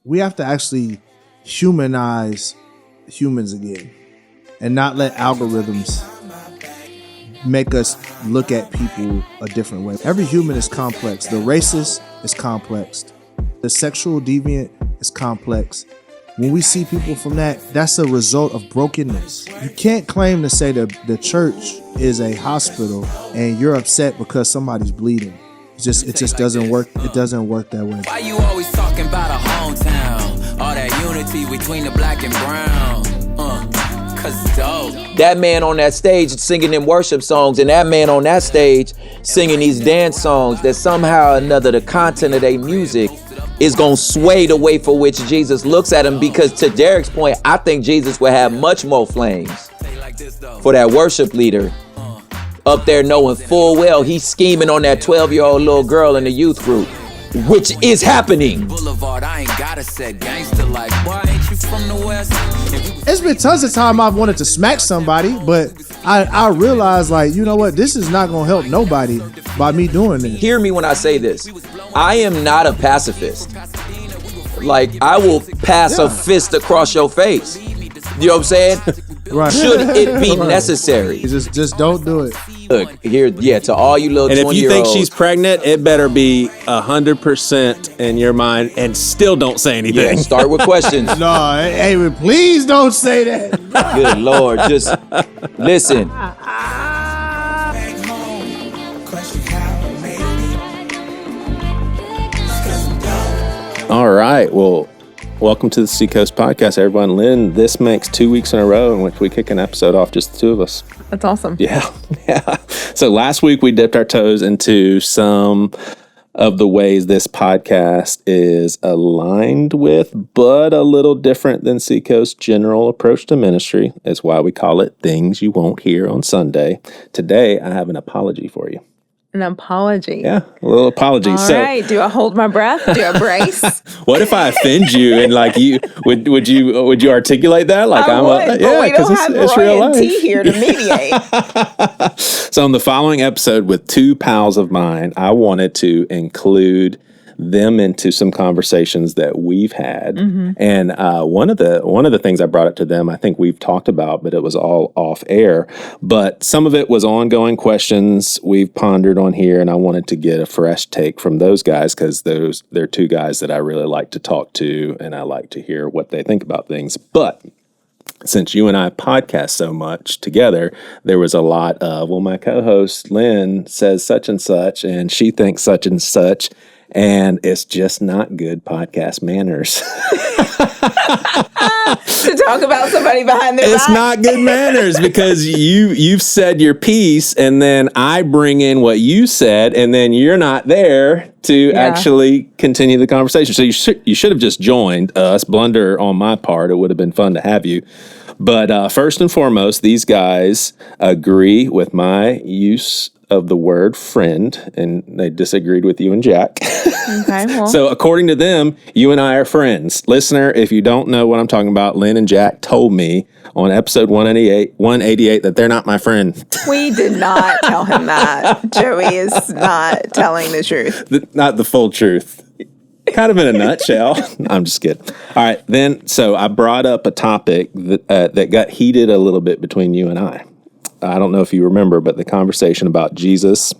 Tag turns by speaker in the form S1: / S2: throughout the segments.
S1: we have to actually humanize humans again and not let algorithms make us look at people a different way. Every human is complex. The racist is complex. The sexual deviant is complex. When we see people from that's a result of brokenness. You can't claim to say that the church is a hospital and you're upset because somebody's bleeding. It just doesn't work. It doesn't work that way.
S2: Why you always talking about a hometown? All that unity between the black and brown. Cause dope.
S3: That man on that stage singing them worship songs, and that man on that stage singing these dance songs, that somehow or another the content of their music is going to sway the way for which Jesus looks at him. Because to Derek's point, I think Jesus would have much more flames for that worship leader up there knowing full well he's scheming on that 12-year-old little girl in the youth group, which is happening.
S2: Boulevard, I ain't gotta set gangster like, why ain't you from the West?
S1: It's been tons of time I've wanted to smack somebody, but I realized, like, you know what? This is not going to help nobody by me doing this.
S3: Hear me when I say this. I am not a pacifist. Like, I will pass a fist across your face. You know what I'm saying?
S1: Right.
S3: Should it be necessary.
S1: Just don't do it.
S3: Look, here, to all you little 20-year-olds.
S4: And if you think she's pregnant, it better be 100% in your mind, and still don't say anything.
S3: Yeah, start with questions.
S1: No, hey, please don't say that.
S3: Good Lord, just listen.
S4: All right, well, welcome to the Seacoast podcast, everyone. Lynn, this makes 2 weeks in a row in which we kick an episode off, just the two of us.
S5: That's awesome.
S4: Yeah. So last week we dipped our toes into some of the ways this podcast is aligned with, but a little different than Seacoast's general approach to ministry. It's why we call it Things You Won't Hear on Sunday. Today, I have an apology for you.
S5: An apology.
S4: Yeah, a little apology.
S5: All right. Do I hold my breath? Do I brace?
S4: What if I offend you and like you would you articulate that? Like
S5: I would, but we don't have
S4: it's real
S5: Roy and
S4: life.
S5: T here to mediate.
S4: So in the following episode with two pals of mine, I wanted to include them into some conversations that we've had. Mm-hmm. And one of the things I brought up to them, I think we've talked about, but it was all off air. But some of it was ongoing questions we've pondered on here, and I wanted to get a fresh take from those guys because they're two guys that I really like to talk to, and I like to hear what they think about things. But since you and I podcast so much together, there was a lot of, well, my co-host Lynn says such and such, and she thinks such and such. And it's just not good podcast manners.
S5: To talk about somebody behind their back.
S4: It's not good manners because you've said your piece and then I bring in what you said and then you're not there to actually continue the conversation. So you should have just joined us. Blunder on my part. It would have been fun to have you. But first and foremost, these guys agree with my use of the word friend, and they disagreed with you and Jack.
S5: Okay, well.
S4: So according to them, you and I are friends. Listener, if you don't know what I'm talking about, Lynn and Jack told me on episode 188 that they're not my friend.
S5: We did not tell him that. Joey is not telling the truth.
S4: Not the full truth. Kind of in a nutshell. I'm just kidding. All right, then, so I brought up a topic that got heated a little bit between you and I. I don't know if you remember, but the conversation about Jesus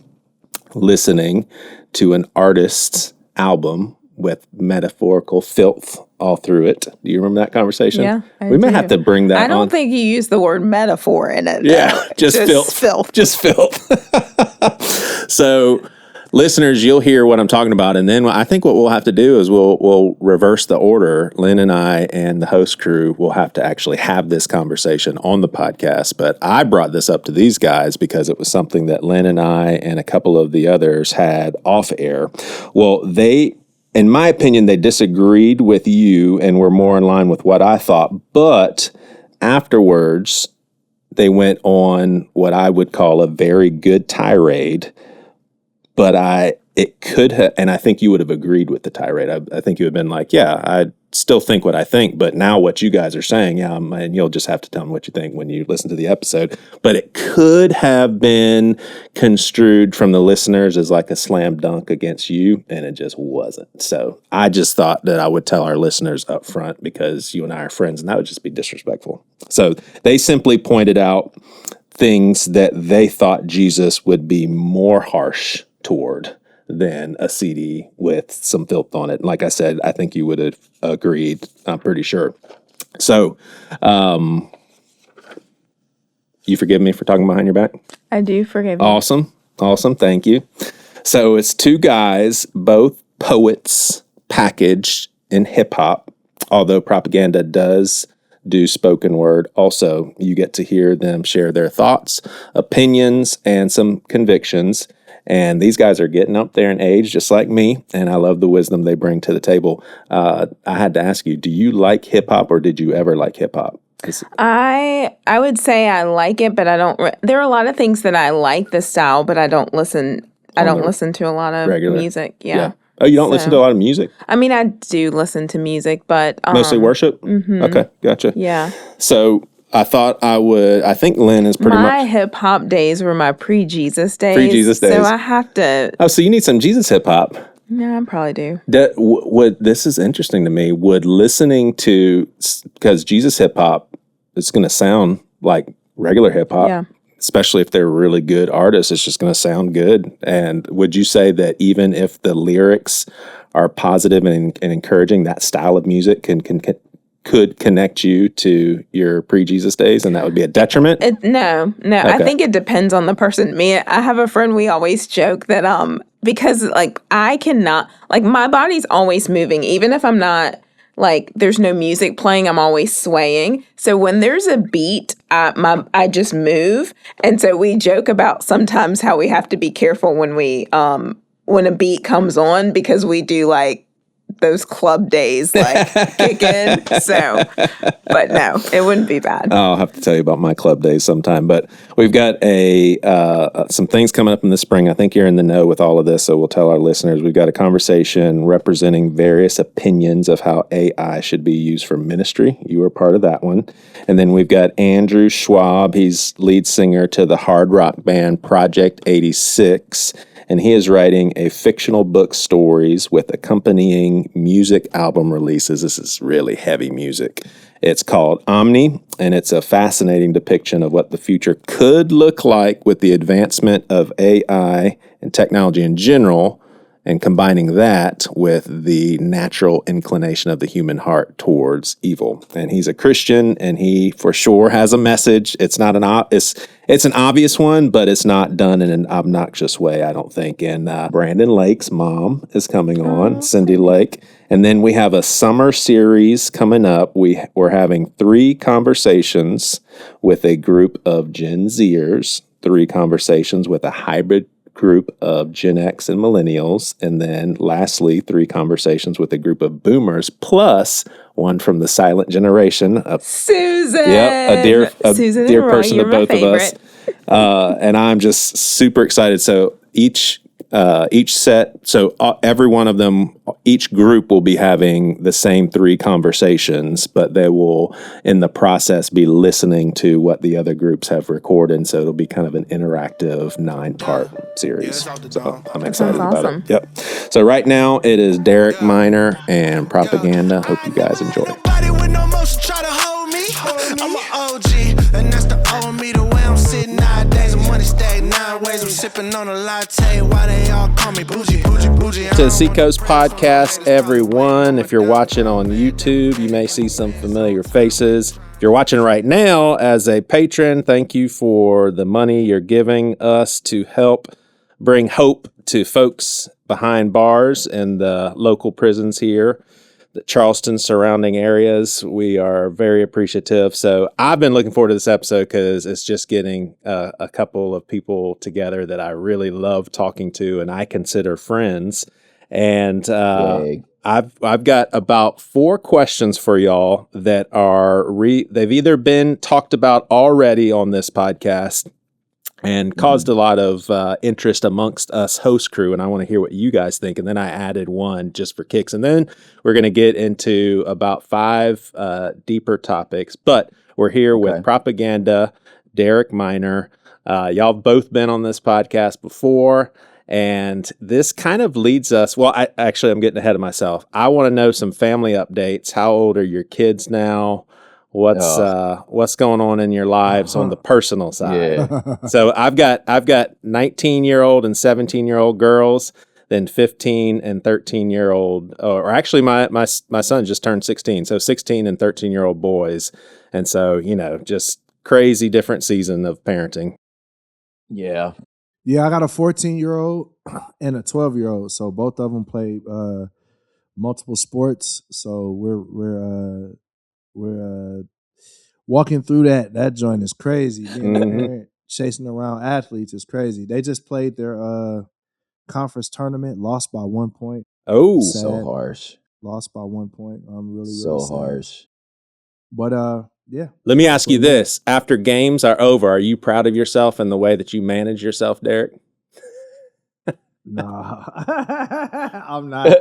S4: listening to an artist's album with metaphorical filth all through it. Do you remember that conversation?
S5: Yeah,
S4: we may have to bring that on.
S5: I don't think you used the word metaphor in it.
S4: Yeah, just filth. Just filth. So, listeners, you'll hear what I'm talking about, and then I think what we'll have to do is we'll reverse the order. Lynn and I and the host crew will have to actually have this conversation on the podcast, but I brought this up to these guys because it was something that Lynn and I and a couple of the others had off air. Well, in my opinion, they disagreed with you and were more in line with what I thought, but afterwards, they went on what I would call a very good tirade. But it could have, and I think you would have agreed with the tirade. I think you would have been like, yeah, I still think what I think, but now what you guys are saying, and you'll just have to tell me what you think when you listen to the episode, but it could have been construed from the listeners as like a slam dunk against you, and it just wasn't. So I just thought that I would tell our listeners up front because you and I are friends, and that would just be disrespectful. So they simply pointed out things that they thought Jesus would be more harsh toward than a CD with some filth on it. And like I said, I think you would have agreed, I'm pretty sure. So, you forgive me for talking behind your back?
S5: I do forgive you.
S4: Awesome. Thank you. So it's two guys, both poets packaged in hip hop, although Propaganda does do spoken word. Also, you get to hear them share their thoughts, opinions, and some convictions. And these guys are getting up there in age, just like me, and I love the wisdom they bring to the table. I had to ask you, do you like hip-hop, or did you ever like hip-hop?
S5: I would say I like it, but I don't. There are a lot of things that I like the style, but I don't listen. I don't listen to a lot of music. Yeah.
S4: Oh, you don't listen to a lot of music?
S5: I mean, I do listen to music, but
S4: mostly worship. Mm-hmm. Okay, gotcha.
S5: Yeah.
S4: So I thought I think Lynn is pretty much.
S5: My hip hop days were my pre-Jesus days. So I have to.
S4: Oh, so you need some Jesus hip hop.
S5: Yeah, I probably do.
S4: This is interesting to me. Would listening to, because Jesus hip hop, it's going to sound like regular hip hop.
S5: Yeah.
S4: Especially if they're really good artists, it's just going to sound good. And would you say that even if the lyrics are positive and encouraging, that style of music could connect you to your pre-Jesus days, and that would be a detriment?
S5: No. Okay. I think it depends on the person. I have a friend, we always joke that because like I cannot, like my body's always moving, even if I'm not, like there's no music playing, I'm always swaying. So when there's a beat, I just move. And so we joke about sometimes how we have to be careful when when a beat comes on, because we do like those club days like kick in. So, but no, it wouldn't be bad.
S4: I'll have to tell you about my club days sometime. But we've got some things coming up in the spring. I think you're in the know with all of this, so we'll tell our listeners. We've got a conversation representing various opinions of how AI should be used for ministry. You were part of that one. And then we've got Andrew Schwab. He's lead singer to the hard rock band Project 86. And he is writing a fictional book stories with accompanying music album releases. This is really heavy music. It's called Omni, and it's a fascinating depiction of what the future could look like with the advancement of AI and technology in general, and combining that with the natural inclination of the human heart towards evil. And he's a Christian, and he for sure has a message. It's not it's an obvious one, but it's not done in an obnoxious way, I don't think. And Brandon Lake's mom is coming on, Cindy Lake. And then we have a summer series coming up. We're having 3 conversations with a group of Gen Zers, 3 conversations with a hybrid group of Gen X and millennials, and then lastly 3 conversations with a group of boomers, plus one from the silent generation.
S5: Susan.
S4: Yep, a dear person to both of us. And I'm just super excited. So each set, so every one of them, each group will be having the same 3 conversations, but they will, in the process, be listening to what the other groups have recorded. So it'll be kind of an interactive 9-part series. So I'm excited about it. Yep. So right now it is Derek Minor and Propaganda. Hope you guys enjoy.
S6: I'm an OG, and that's the old me, the way I'm sitting nowadays. I'm money stacked 9 ways. I'm sipping on a latte. Why they all call me bougie?
S4: To the Seacoast podcast, everyone. If you're watching on YouTube, you may see some familiar faces. If you're watching right now as a patron, thank you for the money you're giving us to help bring hope to folks behind bars in the local prisons here, the Charleston surrounding areas. We are very appreciative. So I've been looking forward to this episode because it's just getting a couple of people together that I really love talking to and I consider friends. And I've got about 4 questions for y'all that are they've either been talked about already on this podcast, and caused a lot of interest amongst us host crew. And I want to hear what you guys think. And then I added one just for kicks. And then we're going to get into about 5 deeper topics. But we're here with Propaganda, Derek Minor. Y'all have both been on this podcast before. And this kind of leads us. Well, I'm getting ahead of myself. I want to know some family updates. How old are your kids now? What's going on in your lives on the personal side?
S3: Yeah.
S4: So I've got 19-year-old and 17-year-old girls, then 15 and 13-year-old, or actually my son just turned 16, so 16 and 13-year-old boys. And so, just crazy different season of parenting.
S3: Yeah.
S1: Yeah, I got a 14-year-old and a 12-year-old, so both of them play multiple sports. So we're walking through that joint is crazy. Being a parent, chasing around athletes is crazy. They just played their conference tournament, lost by 1 point.
S4: Oh,
S1: Sad.
S3: So harsh.
S1: Lost by 1 point. I'm really
S3: So
S1: sad.
S3: harsh.
S1: But yeah.
S4: Let me ask you this. After games are over, are you proud of yourself and the way that you manage yourself, Derek?
S1: Nah. I'm not.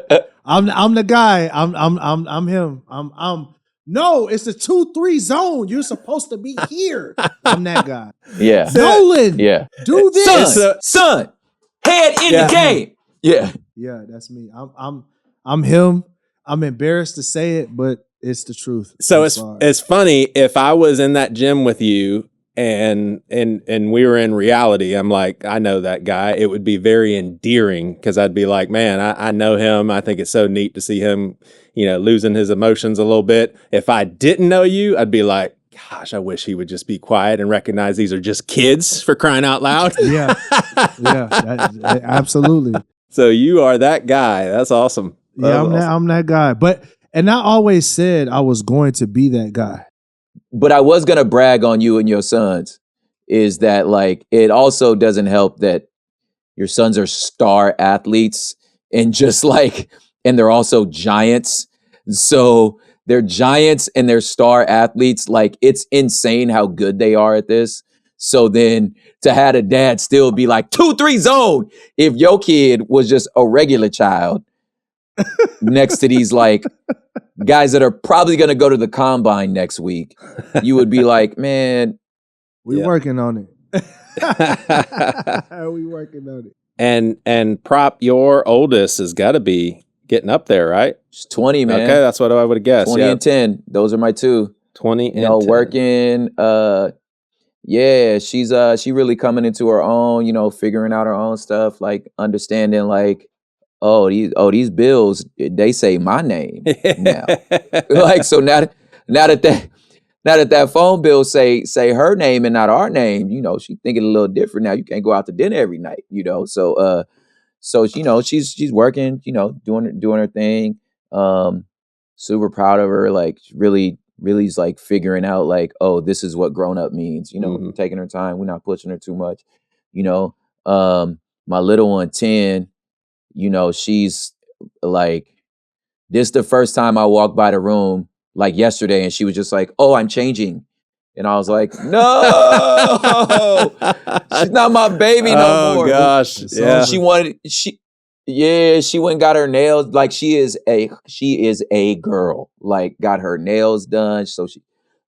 S1: I'm the guy. I'm him. No, it's a 2-3 zone. You're supposed to be here. I'm that guy.
S3: Yeah.
S1: Nolan.
S3: Yeah.
S1: Do this.
S3: Son, head in the game. Yeah.
S1: Yeah, that's me. I'm him. I'm embarrassed to say it, but it's the truth.
S4: So it's funny, if I was in that gym with you and we were in reality, I'm like, I know that guy. It would be very endearing because I'd be like, man, I know him. I think it's so neat to see him, losing his emotions a little bit. If I didn't know you, I'd be like, gosh, I wish he would just be quiet and recognize these are just kids, for crying out loud.
S1: Yeah, absolutely.
S4: So you are that guy. That's awesome.
S1: Yeah, I'm that guy. And I always said I was going to be that guy.
S3: But I was going to brag on you and your sons, is that it also doesn't help that your sons are star athletes and and they're also giants. So they're giants and they're star athletes. It's insane how good they are at this. So then to have a dad still be like 2-3 zone, if your kid was just a regular child next to these guys that are probably going to go to the combine next week, you would be like, man,
S1: we working on it. We working on it.
S4: And Prop, your oldest has got to be getting up there, right?
S3: She's 20, man.
S4: Okay, that's what I would have guessed.
S3: 20 and 10. Those are my two.
S4: 20 and 10.
S3: Working. Yeah, she's she really coming into her own, figuring out her own stuff, understanding these bills, they say my name now. So now that that phone bill say her name and not our name, she thinking a little different now. You can't go out to dinner every night, So she's working, doing her thing. Super proud of her. Really is figuring out oh, this is what grown up means. Taking her time. We're not pushing her too much. My little one 10. She's this the first time I walked by the room yesterday, and she was just like, "Oh, I'm changing," and I was like, "No, she's not my baby no more."
S4: Oh gosh, yeah.
S3: She went and got her nails. She is a girl. Got her nails done. So she,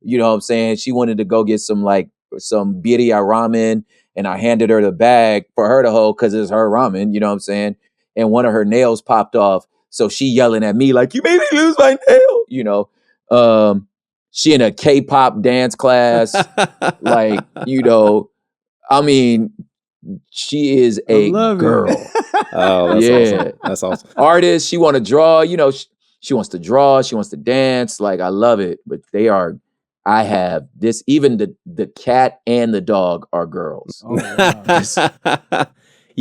S3: what I'm saying. She wanted to go get some birria ramen, and I handed her the bag for her to hold because it's her ramen. You know what I'm saying. And one of her nails popped off. So she yelling at me you made me lose my nail. She in a K-pop dance class. I mean, she is a girl.
S4: Oh, that's awesome. That's awesome.
S3: Artist, she want to draw, she wants to draw, she wants to dance. I love it. But I have this, even the cat and the dog are girls.
S1: Oh, wow.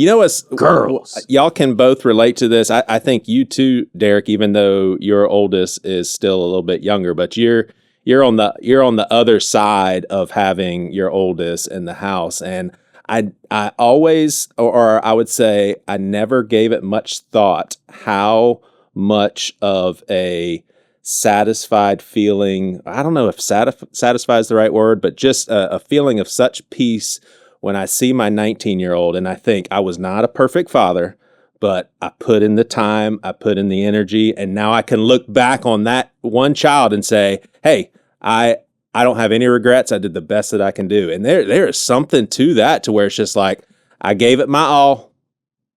S4: What's
S3: girls?
S4: Y'all can both relate to this. I think you too, Derek, even though your oldest is still a little bit younger, but you're on the other side of having your oldest in the house. And I always, or I would say I never gave it much thought how much of a satisfied feeling, I don't know if satisfy is the right word, but just a feeling of such peace when I see my 19-year-old and I think I was not a perfect father, but I put in the time, I put in the energy, and now I can look back on that one child and say, hey, I don't have any regrets. I did the best that I can do. And there is something to that, to where it's just like, I gave it my all,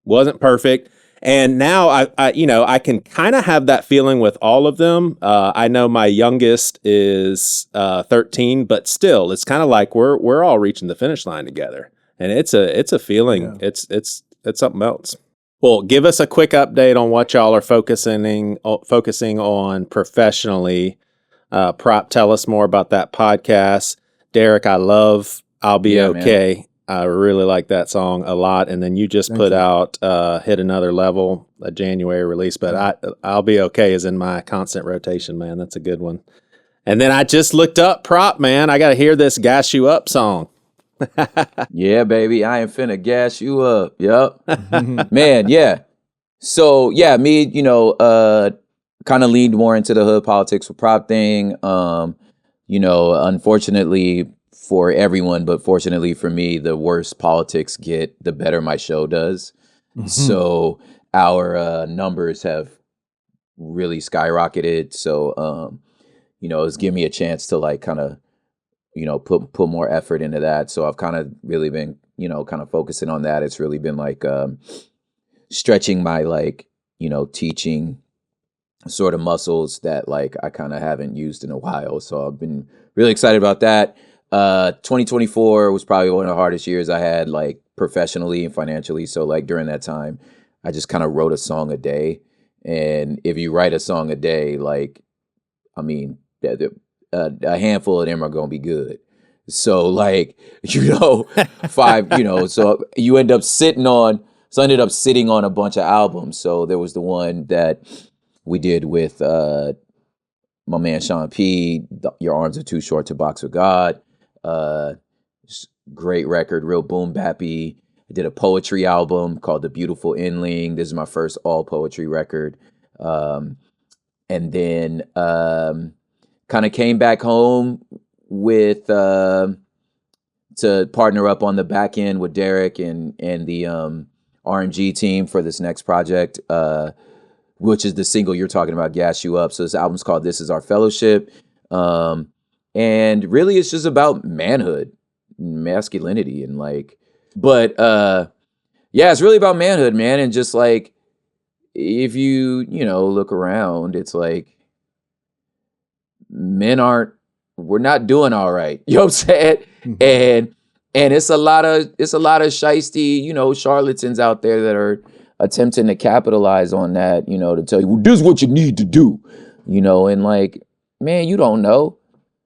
S4: wasn't perfect. And now I can kind of have that feeling with all of them. I know my youngest is 13, but still, it's kind of like we're all reaching the finish line together, and it's a feeling. Yeah. It's something else. Well, give us a quick update on what y'all are focusing on professionally. Prop, tell us more about that podcast. Derek, I love I'll Be Okay. Man. I really like that song a lot. And then you just put out Hit Another Level, a January release. But I'll Be Okay is in my constant rotation, man. That's a good one. And then I just looked up Prop, man. I got to hear this Gas You Up song.
S3: Yeah, baby. I am finna gas you up. Yep. Man, yeah. So, yeah, me, kind of leaned more into the hood politics with Prop thing. Unfortunately for everyone, but fortunately for me, the worse politics get, the better my show does. Mm-hmm. So our numbers have really skyrocketed. So, it's given me a chance to like kind of, put more effort into that. So I've kind of really been, kind of focusing on that. It's really been like stretching my like, teaching sort of muscles that like I kind of haven't used in a while. So I've been really excited about that. 2024 was probably one of the hardest years I had, like professionally and financially. So like during that time, I just kind of wrote a song a day. And if you write a song a day, like, I mean, a handful of them are going to be good. So like, 5, so you end up sitting on, I ended up sitting on a bunch of albums. So there was the one that we did with my man Sean P, Your Arms Are Too Short to Box with God. Great record, real boom bappy. I did a poetry album called The Beautiful Inling. This is my first all poetry record. And then kind of came back home with to partner up on the back end with Derek and the RMG team for this next project, which is the single you're talking about, Gas You Up. So this album's called This Is Our Fellowship. And really it's just about manhood, masculinity, and like, but it's really about manhood, man. And just like, if you, look around, it's like, we're not doing all right. You know what I'm saying? Mm-hmm. And it's a lot of shiesty, charlatans out there that are attempting to capitalize on that, to tell you, well, this is what you need to do, and like, man, you don't know.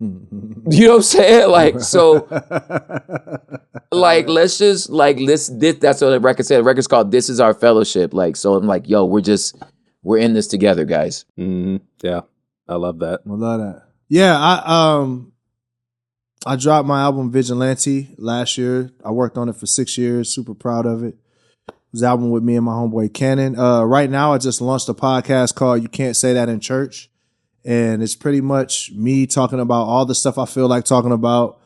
S3: Mm-hmm. You know what I'm saying? Like, so like, that's what the record said. The record's called This Is Our Fellowship. Like, so I'm like, yo, we're in this together, guys.
S4: Mm-hmm. Yeah. I love that.
S1: I love that. Yeah, I dropped my album Vigilante last year. I worked on it for 6 years. Super proud of it. It was an album with me and my homeboy Cannon. Right now, I just launched a podcast called You Can't Say That in Church. And it's pretty much me talking about all the stuff I feel like talking about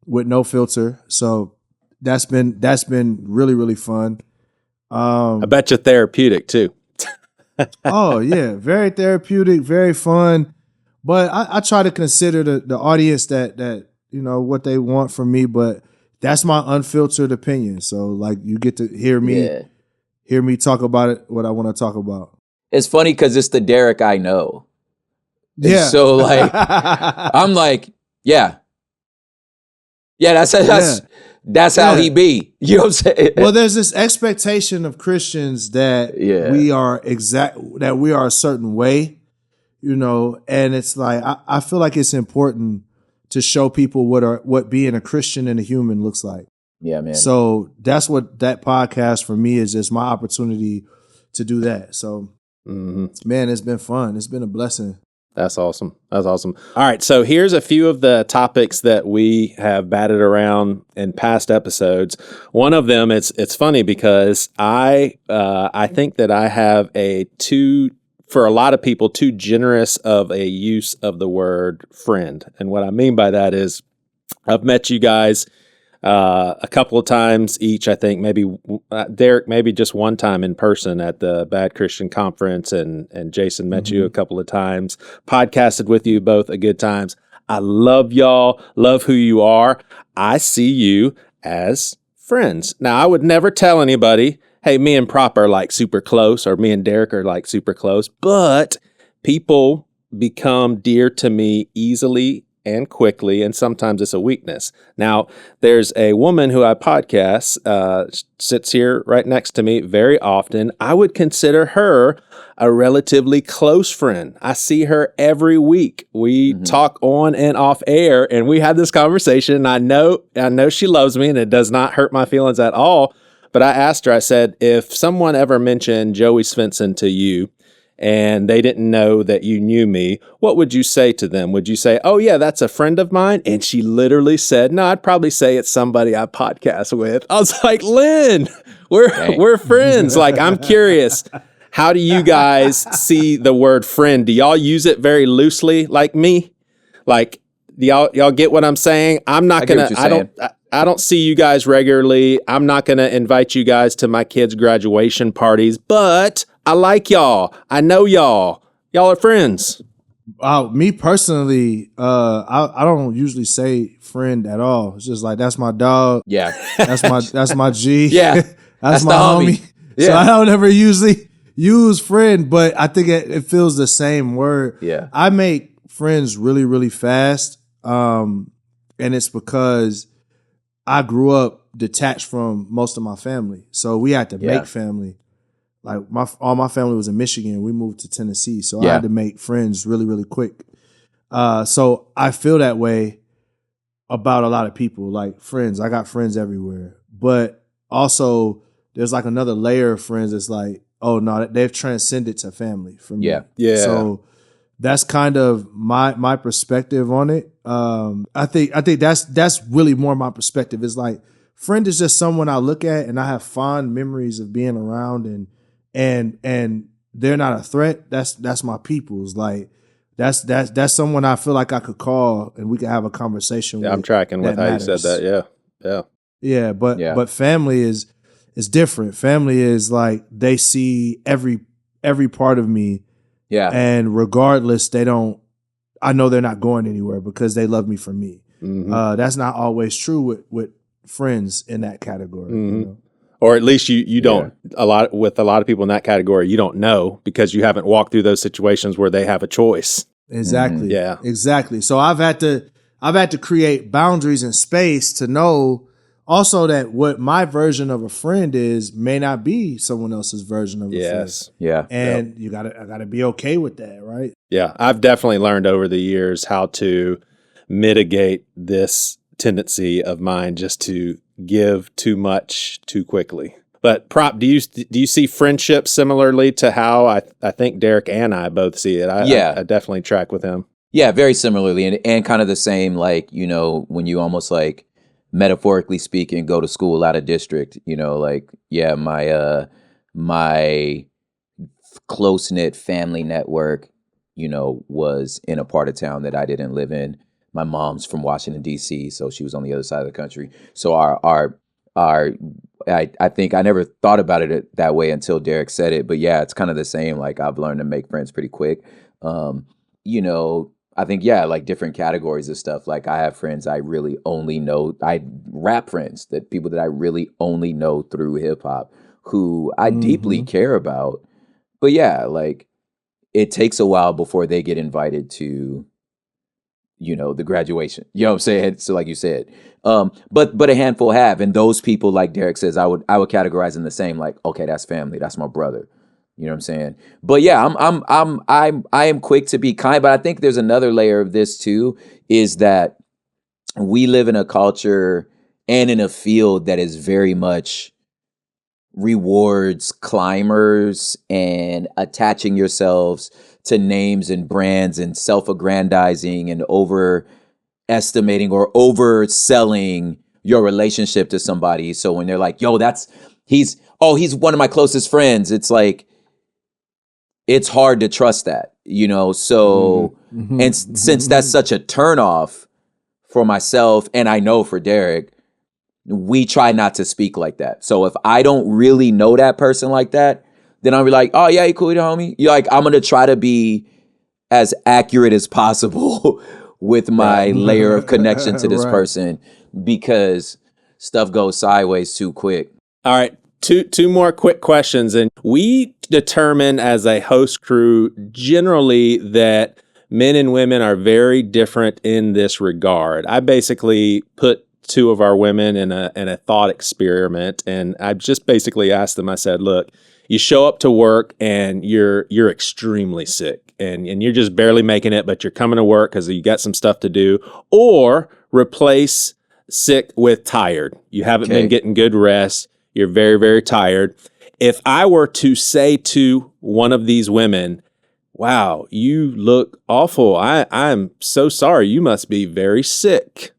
S1: with no filter. So that's been really, really fun.
S4: I bet you're therapeutic too.
S1: Oh yeah, very therapeutic, very fun. But I try to consider the audience that what they want from me, but that's my unfiltered opinion. So like, you get to hear me talk about it, what I want to talk about.
S3: It's funny because it's the Derek I know. And
S1: yeah.
S3: so like, I'm like, yeah, that's how he be. You know what I'm saying?
S1: Well, there's this expectation of Christians that we are a certain way, and it's like, I feel like it's important to show people what being a Christian and a human looks like.
S3: Yeah, man.
S1: So that's what that podcast for me is, just my opportunity to do that. So, man, it's been fun. It's been a blessing.
S4: That's awesome. All right. So here's a few of the topics that we have batted around in past episodes. One of them, it's funny because I think that I have for a lot of people, too generous of a use of the word friend. And what I mean by that is, I've met you guys a couple of times each, I think, maybe Derek, maybe just one time in person at the Bad Christian Conference, and Jason met you a couple of times, podcasted with you both a good times. I love y'all, love who you are. I see you as friends. Now, I would never tell anybody, hey, me and Prop are like super close, or me and Derek are like super close, but people become dear to me easily and quickly, and sometimes it's a weakness. Now, there's a woman who I podcast, sits here right next to me very often. I would consider her a relatively close friend. I see her every week. We talk on and off air, and we have this conversation. I know she loves me, and it does not hurt my feelings at all. But I asked her, I said, if someone ever mentioned Joey Svendsen to you, and they didn't know that you knew me, what would you say to them? Would you say, oh yeah, that's a friend of mine? And she literally said, no, I'd probably say it's somebody I podcast with. I was like, Lynn, we're friends. Like, I'm curious, how do you guys see the word friend? Do y'all use it very loosely like me? Like, do y'all get what I'm saying? I'm not going to, I don't see you guys regularly. I'm not going to invite you guys to my kids' graduation parties, but I like y'all. I know y'all. Y'all are friends.
S1: Me personally, I don't usually say friend at all. It's just like, that's my dog.
S3: Yeah.
S1: That's my G.
S3: Yeah.
S1: That's my homie.
S3: Yeah.
S1: So I don't ever usually use friend, but I think it feels the same word.
S3: Yeah.
S1: I make friends really, really fast. And it's because I grew up detached from most of my family. So we had to make family. Like all my family was in Michigan. We moved to Tennessee. So I had to make friends really, really quick. So I feel that way about a lot of people, like friends. I got friends everywhere. But also there's like another layer of friends that's like, oh no, they've transcended to family for me.
S4: Yeah.
S1: So that's kind of my perspective on it. I think that's really more my perspective. It's like, friend is just someone I look at and I have fond memories of being around, and they're not a threat. That's my people's. Like, that's someone I feel like I could call and we could have a conversation with.
S4: I'm tracking with how
S1: matters.
S4: you said that. Yeah.
S1: But family is different. Family is like, they see every part of me.
S3: Yeah.
S1: And regardless, I know they're not going anywhere because they love me for me.
S4: Mm-hmm.
S1: That's not always true with friends in that category.
S4: Mm-hmm.
S1: You know?
S4: Or at least you don't, a lot of people in that category, you don't know because you haven't walked through those situations where they have a choice.
S1: Exactly.
S4: Yeah.
S1: Exactly. So I've had to create boundaries and space to know also that what my version of a friend is may not be someone else's version of a friend.
S3: Yeah.
S1: And I gotta be okay with that, right?
S4: Yeah. I've definitely learned over the years how to mitigate this tendency of mine just to give too much too quickly. But Prop, do you see friendship similarly to how I think Derek and I both see it? I definitely track with him.
S3: Yeah, very similarly, and kind of the same, like, you know, when you almost, like, metaphorically speaking, go to school out of district, you know, like, yeah, my close-knit family network, you know, was in a part of town that I didn't live in. My mom's from Washington, D.C., so she was on the other side of the country. So I think I never thought about it that way until Derek said it. But yeah, it's kind of the same. Like, I've learned to make friends pretty quick. You know, I think, yeah, like different categories of stuff. Like, I have friends I really only know, rap friends, people that I really only know through hip hop, who I deeply care about. But yeah, like, it takes a while before they get invited to, you know, the graduation. You know what I'm saying? So like you said, but a handful have, and those people, like Derek says, I would categorize in the same, like, okay, that's family, that's my brother. You know what I'm saying? But yeah, I am quick to be kind, but I think there's another layer of this too, is that we live in a culture and in a field that is very much rewards climbers and attaching yourselves to names and brands and self-aggrandizing and overestimating or overselling your relationship to somebody. So when they're like, yo, he's one of my closest friends, it's like, it's hard to trust that, you know? So, since that's such a turnoff for myself, and I know for Derek, we try not to speak like that. So if I don't really know that person like that, then I'll be like, oh yeah, you cool, homie. You're like, I'm gonna try to be as accurate as possible with my layer of connection to this person, because stuff goes sideways too quick.
S4: All right. Two more quick questions. And we determine as a host crew generally that men and women are very different in this regard. I basically put two of our women in a thought experiment, and I just basically asked them, I said, look, you show up to work and you're extremely sick and you're just barely making it, but you're coming to work because you got some stuff to do, or replace sick with tired. You haven't been getting good rest. You're very, very tired. If I were to say to one of these women, wow, you look awful. I'm so sorry. You must be very sick.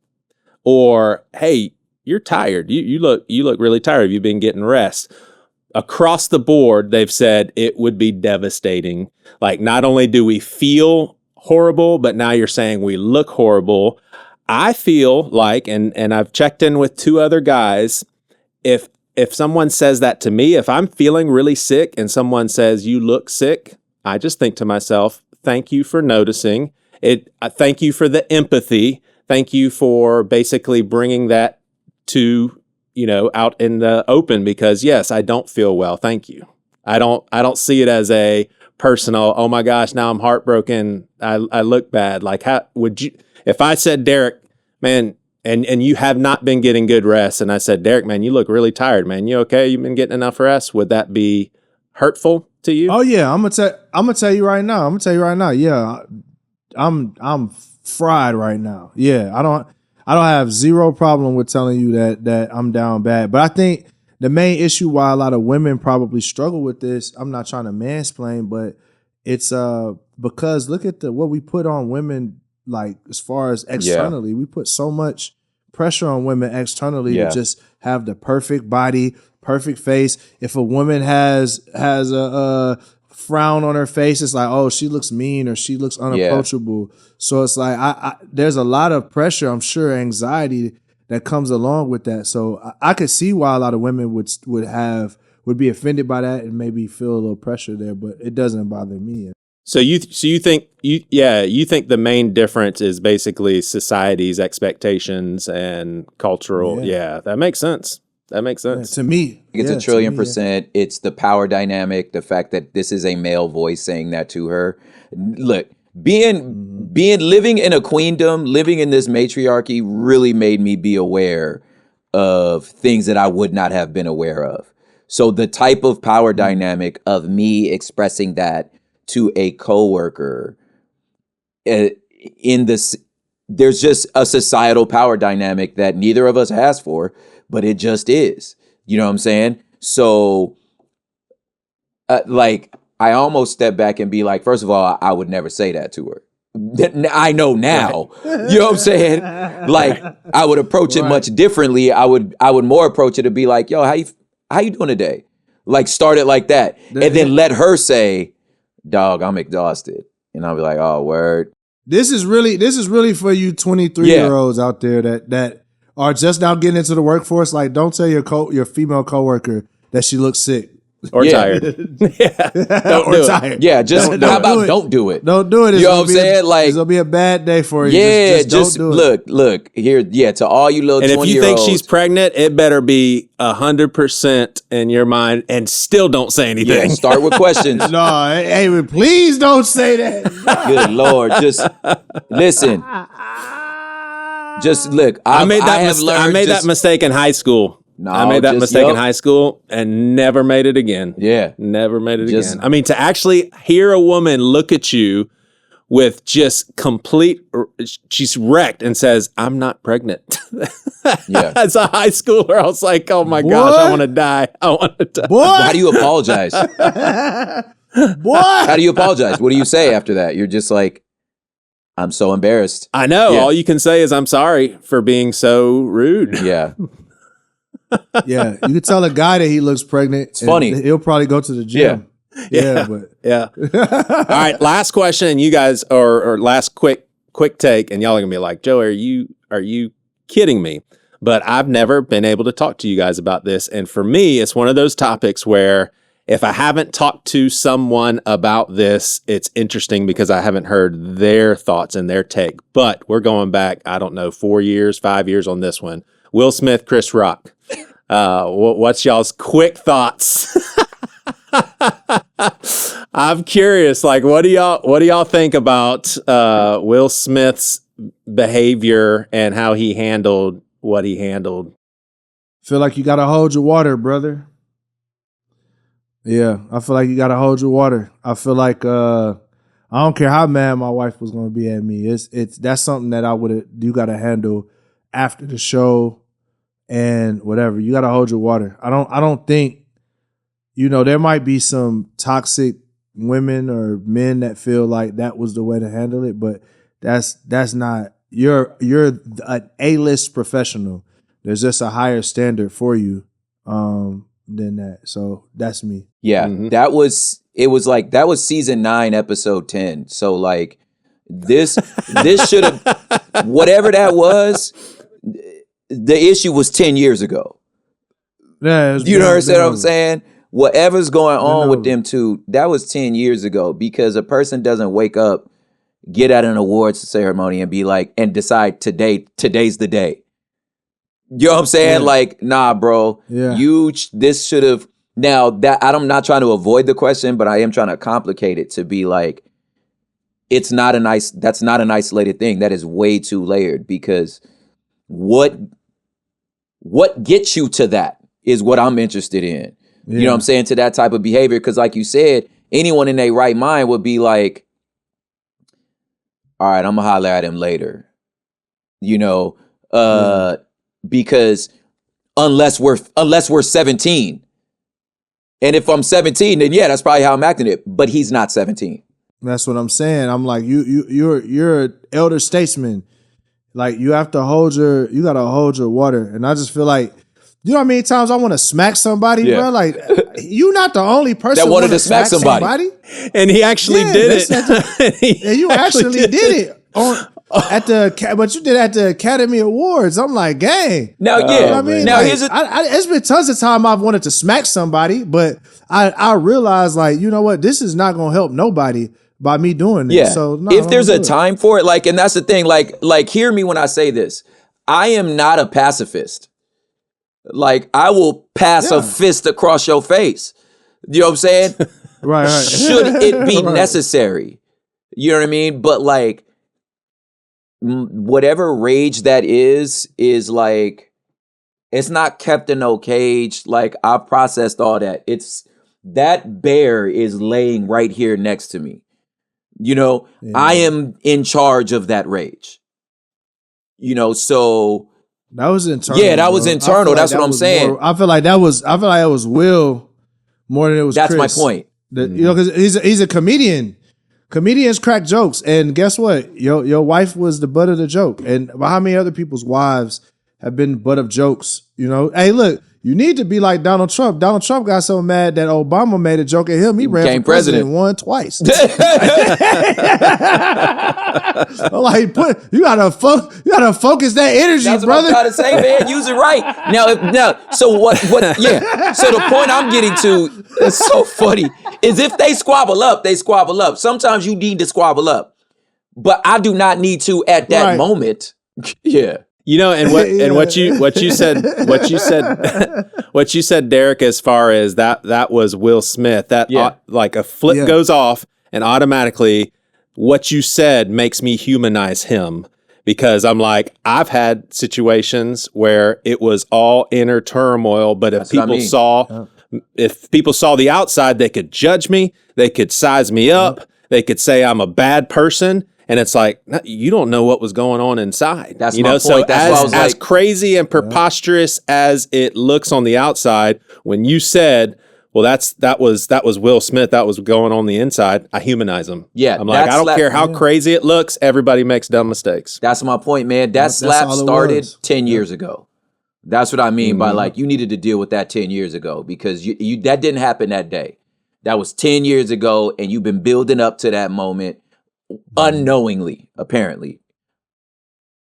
S4: Or, hey, you're tired. You look really tired. You've been getting rest. Across the board, they've said it would be devastating. Like, not only do we feel horrible, but now you're saying we look horrible. I feel like, and I've checked in with two other guys, if someone says that to me, if I'm feeling really sick and someone says you look sick, I just think to myself, thank you for noticing it. Thank you for the empathy. Thank you for basically bringing that to, out in the open, because yes, I don't feel well. Thank you. I don't see it as a personal, oh my gosh, now I'm heartbroken. I look bad. Like, how would you, if I said, Derek, man, and you have not been getting good rest, and I said, Derek, man, you look really tired, man. You okay? You've been getting enough rest? Would that be hurtful to you?
S1: Oh yeah, I'm gonna tell you right now. Yeah, I'm fried right now. Yeah, I don't have zero problem with telling you that I'm down bad. But I think the main issue why a lot of women probably struggle with this, I'm not trying to mansplain, but it's because look at what we put on women. Like, as far as externally, we put so much pressure on women externally to just have the perfect body, perfect face. If a woman has a frown on her face, it's like, oh, she looks mean or she looks unapproachable. So it's like I there's a lot of pressure, I'm sure, anxiety that comes along with that. So I could see why a lot of women would be offended by that and maybe feel a little pressure there, but it doesn't bother me.
S4: So you think the main difference is basically society's expectations and cultural. Yeah, that makes sense. Yeah,
S1: to me.
S3: It's a trillion%. It's the power dynamic, the fact that this is a male voice saying that to her. Look, living in a queendom, living in this matriarchy really made me be aware of things that I would not have been aware of. So the type of power dynamic of me expressing that to a coworker, there's just a societal power dynamic that neither of us asked for, but it just is. You know what I'm saying? So, I almost step back and be like, first of all, I would never say that to her. I know now. You know what I'm saying? Like, I would approach it much differently. I would more approach it to be like, yo, how you doing today? Like, start it like that, and then let her say, dog, I'm exhausted. And I'll be like, oh, word.
S1: This is really for you 23-year-olds out there that are just now getting into the workforce. Like, don't tell your female coworker that she looks sick.
S4: Or tired.
S1: Or tired.
S3: Yeah, just how about don't do it?
S1: Don't do it.
S3: You know what I'm saying? Like,
S1: it's gonna be a bad day for you.
S3: Yeah,
S1: just don't do it.
S3: Look here. Yeah, to all you little 20-year-olds.
S4: And if you think she's pregnant, it better be 100% in your mind, and still don't say anything.
S3: Yeah, start with questions.
S1: No, hey, please don't say that.
S3: Good Lord, just listen. Just look.
S4: I made that mistake in high school.
S3: No,
S4: I made that mistake in high school and never made it again.
S3: Yeah.
S4: Never made it again. I mean, to actually hear a woman look at you with just she's wrecked and says, I'm not pregnant.
S3: Yeah.
S4: As a high schooler, I was like, oh my gosh, I want to die.
S3: How do you apologize?
S1: What?
S3: How do you apologize? What do you say after that? You're just like, I'm so embarrassed.
S4: I know. Yeah. All you can say is, I'm sorry for being so rude.
S3: Yeah.
S1: Yeah, you could tell a guy that he looks pregnant.
S3: It's funny.
S1: He'll probably go to the gym.
S4: Yeah. All right, last question, and you guys, or last quick take, and y'all are gonna be like, Joey, are you kidding me? but I've never been able to talk to you guys about this. And for me, it's one of those topics where if I haven't talked to someone about this, it's interesting because I haven't heard their thoughts and their take. But we're going back, I don't know, 4 years, 5 years on this one. Will Smith, Chris Rock. What's y'all's quick thoughts? I'm curious, like, what do y'all think about Will Smith's behavior and how he handled what he handled?
S1: Feel like you gotta hold your water, brother. Yeah, I feel like you gotta hold your water. I feel like I don't care how mad my wife was gonna be at me. It's that's something that you gotta handle after the show and whatever. You gotta hold your water. I don't think, there might be some toxic women or men that feel like that was the way to handle it, but that's not. You're an A-list professional. There's just a higher standard for you than that. So that's me.
S3: Yeah, that was season 9, episode 10. So like this should have, whatever that was, the issue was 10 years ago.
S1: Yeah,
S3: you understand what I'm saying? Whatever's going on with them two, that was 10 years ago, because a person doesn't wake up, get at an awards ceremony and be like, and decide today's the day. You know what I'm saying?
S1: Yeah.
S3: Like, nah, bro, this should have, now that I'm not trying to avoid the question, but I am trying to complicate it to be like, that's not an isolated thing. That is way too layered, because what gets you to that is what I'm interested in. Yeah. You know what I'm saying? To that type of behavior. Because like you said, anyone in their right mind would be like, all right, I'm going to holler at him later. Because unless we're 17. And if I'm 17, then yeah, that's probably how I'm acting it. But he's not 17.
S1: That's what I'm saying. I'm like, you're an elder statesman. Like you gotta hold your water. And I just feel like, you know how many times I want to smack somebody, bro? Like, you're not the only person
S3: that wanted to smack somebody.
S4: And he actually did it.
S1: And you actually did it but you did at the Academy Awards. I'm like, gang.
S3: Now,
S1: You know what I mean? Now, like, it's been tons of time I've wanted to smack somebody, but I realized, like, you know what? This is not going to help nobody by me doing this.
S3: Yeah.
S1: So
S3: if there's a time for it, like, and that's the thing, like, hear me when I say this. I am not a pacifist. Like, I will pass a fist across your face. You know what I'm saying?
S1: Right.
S3: Should it be necessary? You know what I mean? But like, whatever rage that is like, it's not kept in no cage. Like, I've processed all that. That bear is laying right here next to me. I am in charge of that rage. So
S1: that was internal.
S3: Yeah, that was internal. That's what I'm saying.
S1: I feel like it was Will more than it was
S3: That's
S1: Chris.
S3: my point.
S1: Because he's a comedian. Comedians crack jokes, and guess what? Your wife was the butt of the joke, and how many other people's wives have been the butt of jokes? Hey, look, you need to be like Donald Trump. Donald Trump got so mad that Obama made a joke at him. He ran for president, won twice. Like, you gotta focus that energy,
S3: That's
S1: brother.
S3: What I'm trying to say, man. Use it right. Now. So what? Yeah. So the point I'm getting to is so funny. Is if they squabble up, they squabble up. Sometimes you need to squabble up, but I do not need to at that moment. Yeah.
S4: What you said, Derek, as far as that was Will Smith. Like a flip goes off, and automatically what you said makes me humanize him, because I'm like, I've had situations where it was all inner turmoil, but if people saw the outside, they could judge me, they could size me up, they could say I'm a bad person. And it's like, you don't know what was going on inside.
S3: That's my point.
S4: So as crazy and preposterous as it looks on the outside, when you said, well, that was Will Smith, that was going on the inside, I humanize him.
S3: Yeah.
S4: I'm like, I don't care how crazy it looks, everybody makes dumb mistakes.
S3: That's my point, man. That slap started 10 years ago. That's what I mean by, like, you needed to deal with that 10 years ago, because you that didn't happen that day. That was 10 years ago, and you've been building up to that moment. Unknowingly, apparently.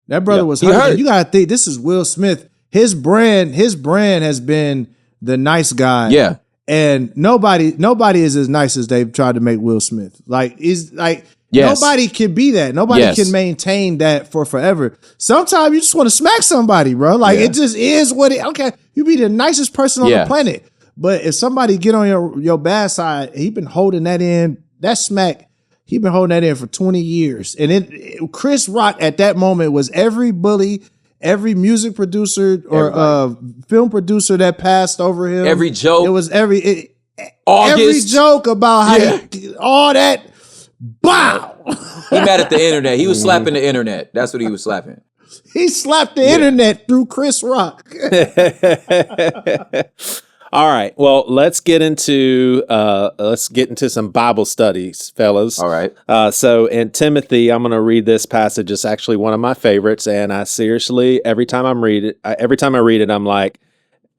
S1: That brother was hurt. You gotta think, this is Will Smith. his brand has been the nice guy.
S3: Yeah.
S1: And nobody is as nice as they've tried to make Will Smith. Like, he's like,
S3: Yes.
S1: nobody can be that. Nobody
S3: Yes.
S1: can maintain that for forever. Sometimes you just want to smack somebody, bro. Like, it just is what it, okay, you be the nicest person on the planet. But if somebody get on your bad side, he been holding that in, that smack, he been holding that in for 20 years. And Chris Rock at that moment was every bully, every music producer or film producer that passed over him.
S3: Every joke.
S1: It was every
S3: August.
S1: joke about how all that. Bow.
S3: He mad at the internet. He was slapping the internet. That's what he was slapping.
S1: He slapped the internet through Chris Rock.
S4: All right. Well, let's get into some Bible studies, fellas.
S3: All right.
S4: So in Timothy, I'm going to read this passage. It's actually one of my favorites, and I seriously, every time I read it, I'm like,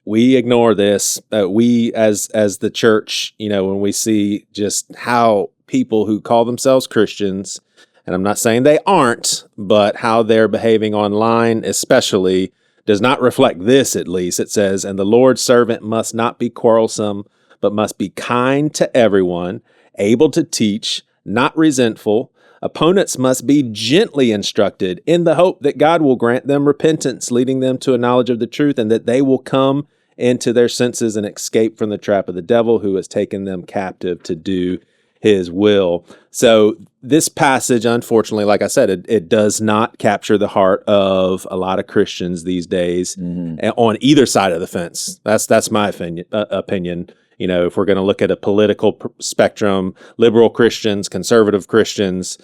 S4: we ignore this. We as the church, when we see just how people who call themselves Christians, and I'm not saying they aren't, but how they're behaving online, especially, does not reflect this, at least. It says, and the Lord's servant must not be quarrelsome, but must be kind to everyone, able to teach, not resentful. Opponents must be gently instructed in the hope that God will grant them repentance, leading them to a knowledge of the truth, and that they will come into their senses and escape from the trap of the devil who has taken them captive to do his will. So this passage, unfortunately, like I said, it does not capture the heart of a lot of Christians these days on either side of the fence. That's my opinion. If we're going to look at a political spectrum, liberal Christians, conservative Christians,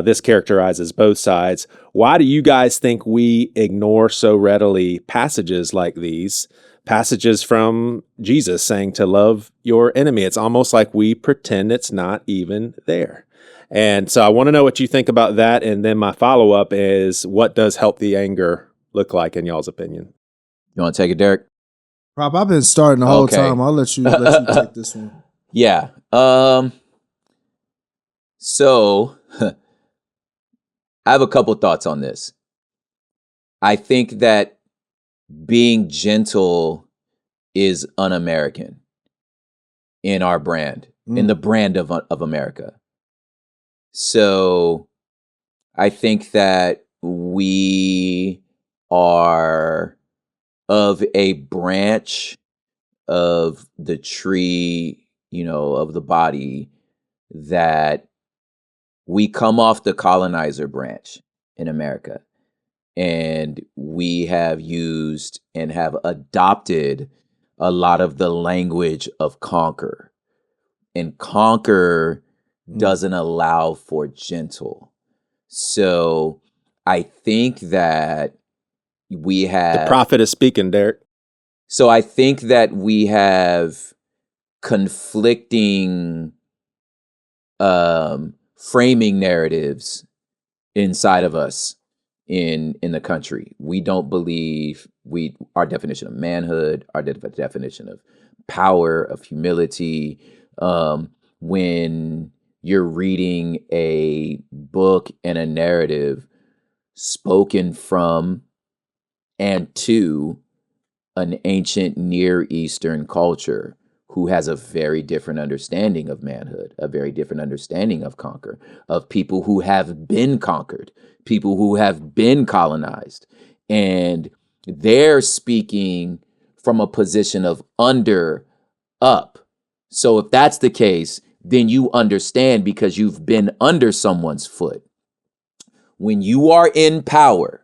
S4: this characterizes both sides. Why do you guys think we ignore so readily passages like these? Passages from Jesus saying to love your enemy. It's almost like we pretend it's not even there. And so I want to know what you think about that. And then my follow-up is, what does healthy anger look like in y'all's opinion?
S3: You want to take it, Derek?
S1: Rob, I've been starting the whole time. I'll let you take this one.
S3: Yeah. So I have a couple thoughts on this. I think that being gentle is un-American in our brand, in the brand of America. So I think that we are of a branch of the tree, of the body, that we come off the colonizer branch in America. And we have used and have adopted a lot of the language of conquer. And conquer doesn't allow for gentle. So I think that we have...
S4: The prophet is speaking, Derek.
S3: So I think that we have conflicting framing narratives inside of us. In the country, we don't believe our definition of manhood, our definition of power, of humility. When you're reading a book and a narrative spoken from and to an ancient Near Eastern culture who has a very different understanding of manhood, a very different understanding of conquer, of people who have been conquered, people who have been colonized, and they're speaking from a position of under, up. So if that's the case, then you understand because you've been under someone's foot. When you are in power,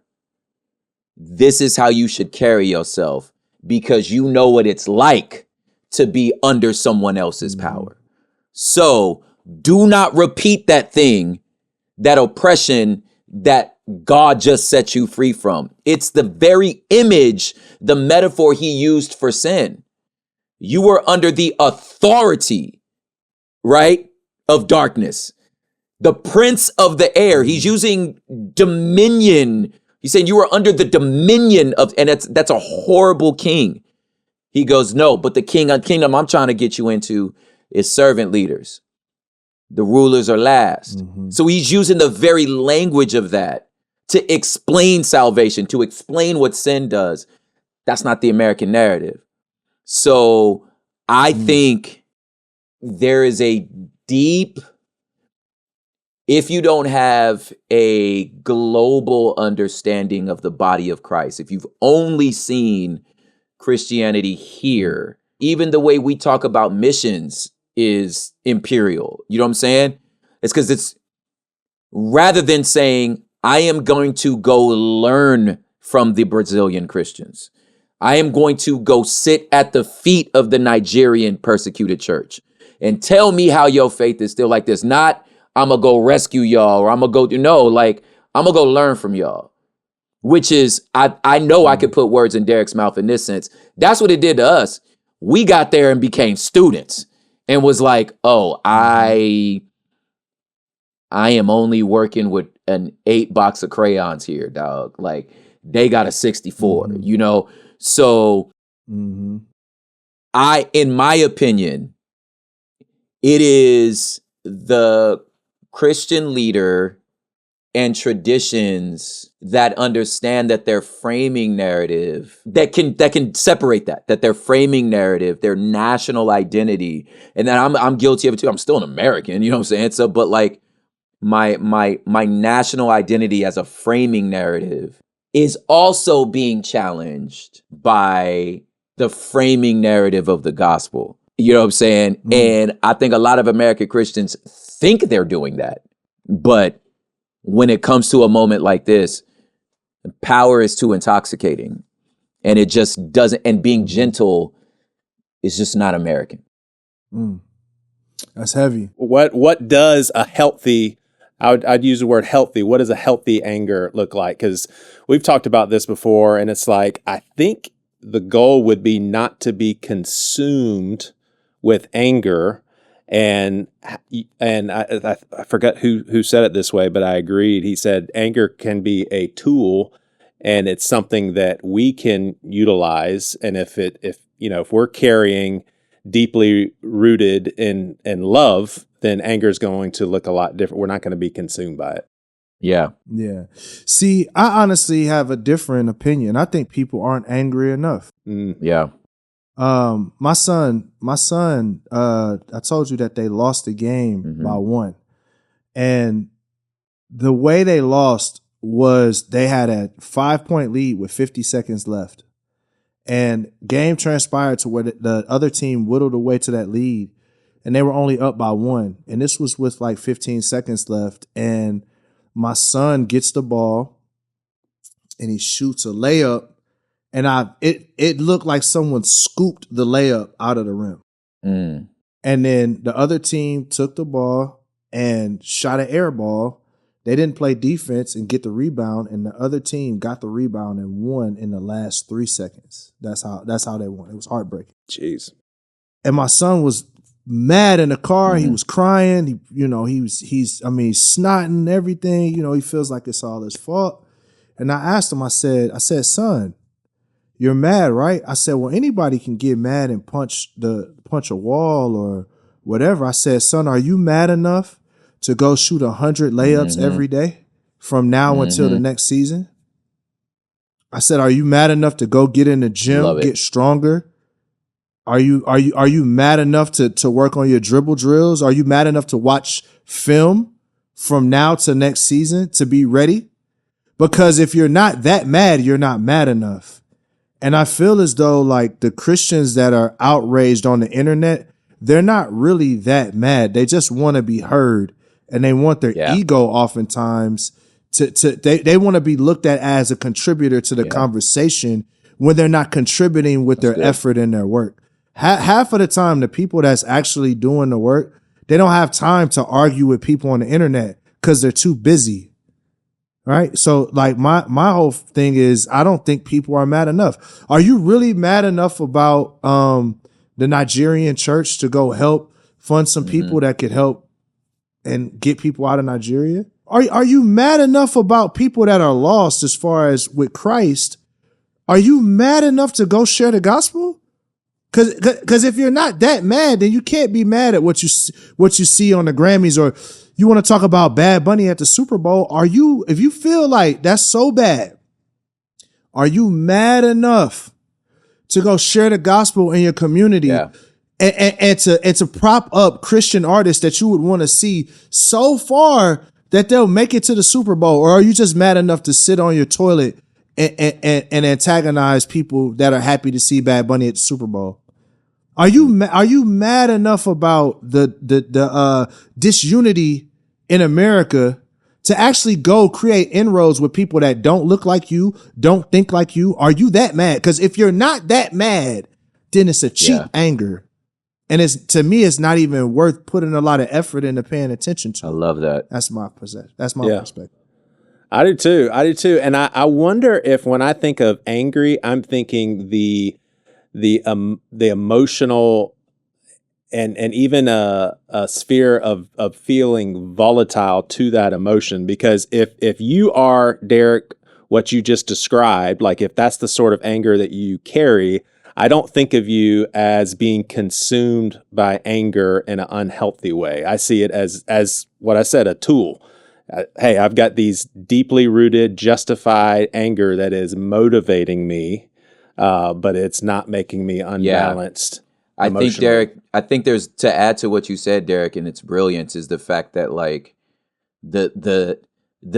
S3: this is how you should carry yourself because you know what it's like to be under someone else's power. So do not repeat that thing, that oppression that God just set you free from. It's the very image, the metaphor he used for sin. You were under the authority, right, of darkness. The prince of the air. He's using dominion. He's saying you were under the dominion of, and that's a horrible king. He goes, no, but the kingdom I'm trying to get you into is servant leaders. The rulers are last. So he's using the very language of that to explain salvation, to explain what sin does. That's not the American narrative. So I think there is a deep, if you don't have a global understanding of the body of Christ, if you've only seen Christianity here, even the way we talk about missions is imperial. You know what I'm saying? It's because it's rather than saying, I am going to go learn from the Brazilian Christians. I am going to go sit at the feet of the Nigerian persecuted church and tell me how your faith is still like this. Not, I'm going to go rescue y'all or I'm going to go, I'm going to go learn from y'all. Which is, I know I could put words in Derek's mouth in this sense. That's what it did to us. We got there and became students and was like, oh, I am only working with an 8 box of crayons here, dog. Like, they got a 64, So in my opinion, it is the Christian leader and traditions that understand that their framing narrative, that can separate that their framing narrative, their national identity, and then I'm guilty of it too. I'm still an American, you know what I'm saying? So, but like my national identity as a framing narrative is also being challenged by the framing narrative of the gospel. You know what I'm saying? And I think a lot of American Christians think they're doing that, but when it comes to a moment like this, power is too intoxicating and it just doesn't, and being gentle is just not American.
S1: That's heavy.
S4: What does a healthy, I'd use the word healthy, what does a healthy anger look like? Because we've talked about this before and it's like, I think the goal would be not to be consumed with anger. And I forgot who said it this way, but I agreed. He said anger can be a tool, and it's something that we can utilize. And if we're carrying deeply rooted in love, then anger is going to look a lot different. We're not going to be consumed by it.
S3: Yeah.
S1: See, I honestly have a different opinion. I think people aren't angry enough.
S3: Yeah.
S1: My son, I told you that they lost the game by 1. And the way they lost was they had a 5-point lead with 50 seconds left. And game transpired to where the other team whittled away to that lead and they were only up by 1. And this was with like 15 seconds left. And my son gets the ball and he shoots a layup. And it looked like someone scooped the layup out of the rim. And then the other team took the ball and shot an air ball. They didn't play defense and get the rebound, and the other team got the rebound and won in the last 3 seconds. That's how they won. It was heartbreaking.
S4: Jeez.
S1: And my son was mad in the car. He was crying. He's snotting everything. He feels like it's all his fault. And I asked him, I said, son, you're mad, right? I said, well, anybody can get mad and punch a wall or whatever. I said, son, are you mad enough to go shoot 100 layups every day from now until the next season? I said, are you mad enough to go get in the gym, get stronger? Are you mad enough to work on your dribble drills? Are you mad enough to watch film from now to next season to be ready? Because if you're not that mad, you're not mad enough. And I feel as though like the Christians that are outraged on the internet, they're not really that mad. They just want to be heard, and they want their ego oftentimes they want to be looked at as a contributor to the conversation when they're not contributing with their effort and their work. Half of the time, the people that's actually doing the work, they don't have time to argue with people on the internet because they're too busy. Right. So like my whole thing is, I don't think people are mad enough. Are you really mad enough about the Nigerian church to go help fund some people that could help and get people out of Nigeria? Are you mad enough about people that are lost as far as with Christ? Are you mad enough to go share the gospel? Because if you're not that mad, then you can't be mad at what you see on the Grammys, or you want to talk about Bad Bunny at the Super Bowl. If you feel like that's so bad, are you mad enough to go share the gospel in your community.
S3: Yeah.
S1: And to prop up Christian artists that you would want to see so far that they'll make it to the Super Bowl? Or are you just mad enough to sit on your toilet and antagonize people that are happy to see Bad Bunny at the Super Bowl? Are you mad enough about the disunity in America to actually go create inroads with people that don't look like you, don't think like you? Are you that mad? Because if you're not that mad, then it's a cheap anger. And to me, it's not even worth putting a lot of effort into paying attention to.
S3: I love that.
S1: That's my perspective.
S4: I do too. And I wonder if when I think of angry, I'm thinking the emotional and even a sphere of feeling volatile to that emotion. Because if you are, Derek, what you just described, like if that's the sort of anger that you carry, I don't think of you as being consumed by anger in an unhealthy way. I see it as what I said, a tool. Hey, I've got these deeply rooted, justified anger that is motivating me, but it's not making me unbalanced.
S3: I think, Derek, there's, to add to what you said, Derek, and its brilliance is the fact that like the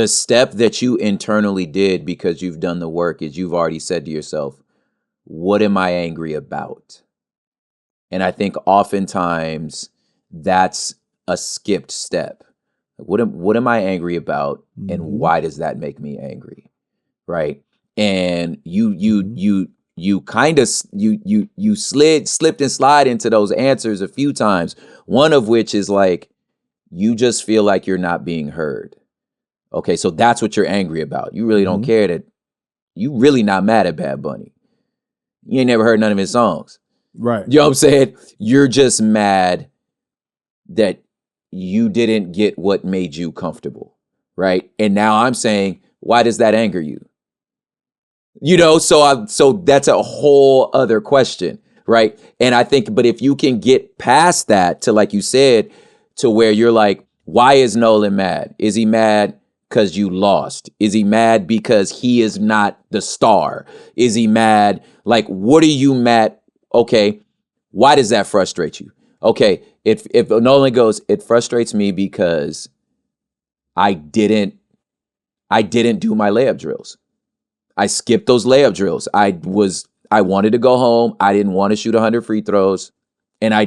S3: step that you internally did because you've done the work is you've already said to yourself, what am I angry about? And I think oftentimes that's a skipped step. What am I angry about, and why does that make me angry? Right? And you kind of slipped and slide into those answers a few times. One of which is like you just feel like you're not being heard. Okay, so that's what you're angry about. You really don't care that you really not mad at Bad Bunny. You ain't never heard none of his songs.
S1: Right.
S3: You know what I'm saying? You're just mad that you didn't get what made you comfortable. Right. And now I'm saying, why does that anger you? You know, so that's a whole other question. Right. And I think, but if you can get past that to, like you said, to where you're like, why is Nolan mad? Is he mad because you lost? Is he mad because he is not the star? Is he mad? Like, what are you mad? Okay, why does that frustrate you? Okay, if Nolan goes, it frustrates me because I didn't do my layup drills. I skipped those layup drills. I wanted to go home. I didn't want to shoot 100 free throws, and I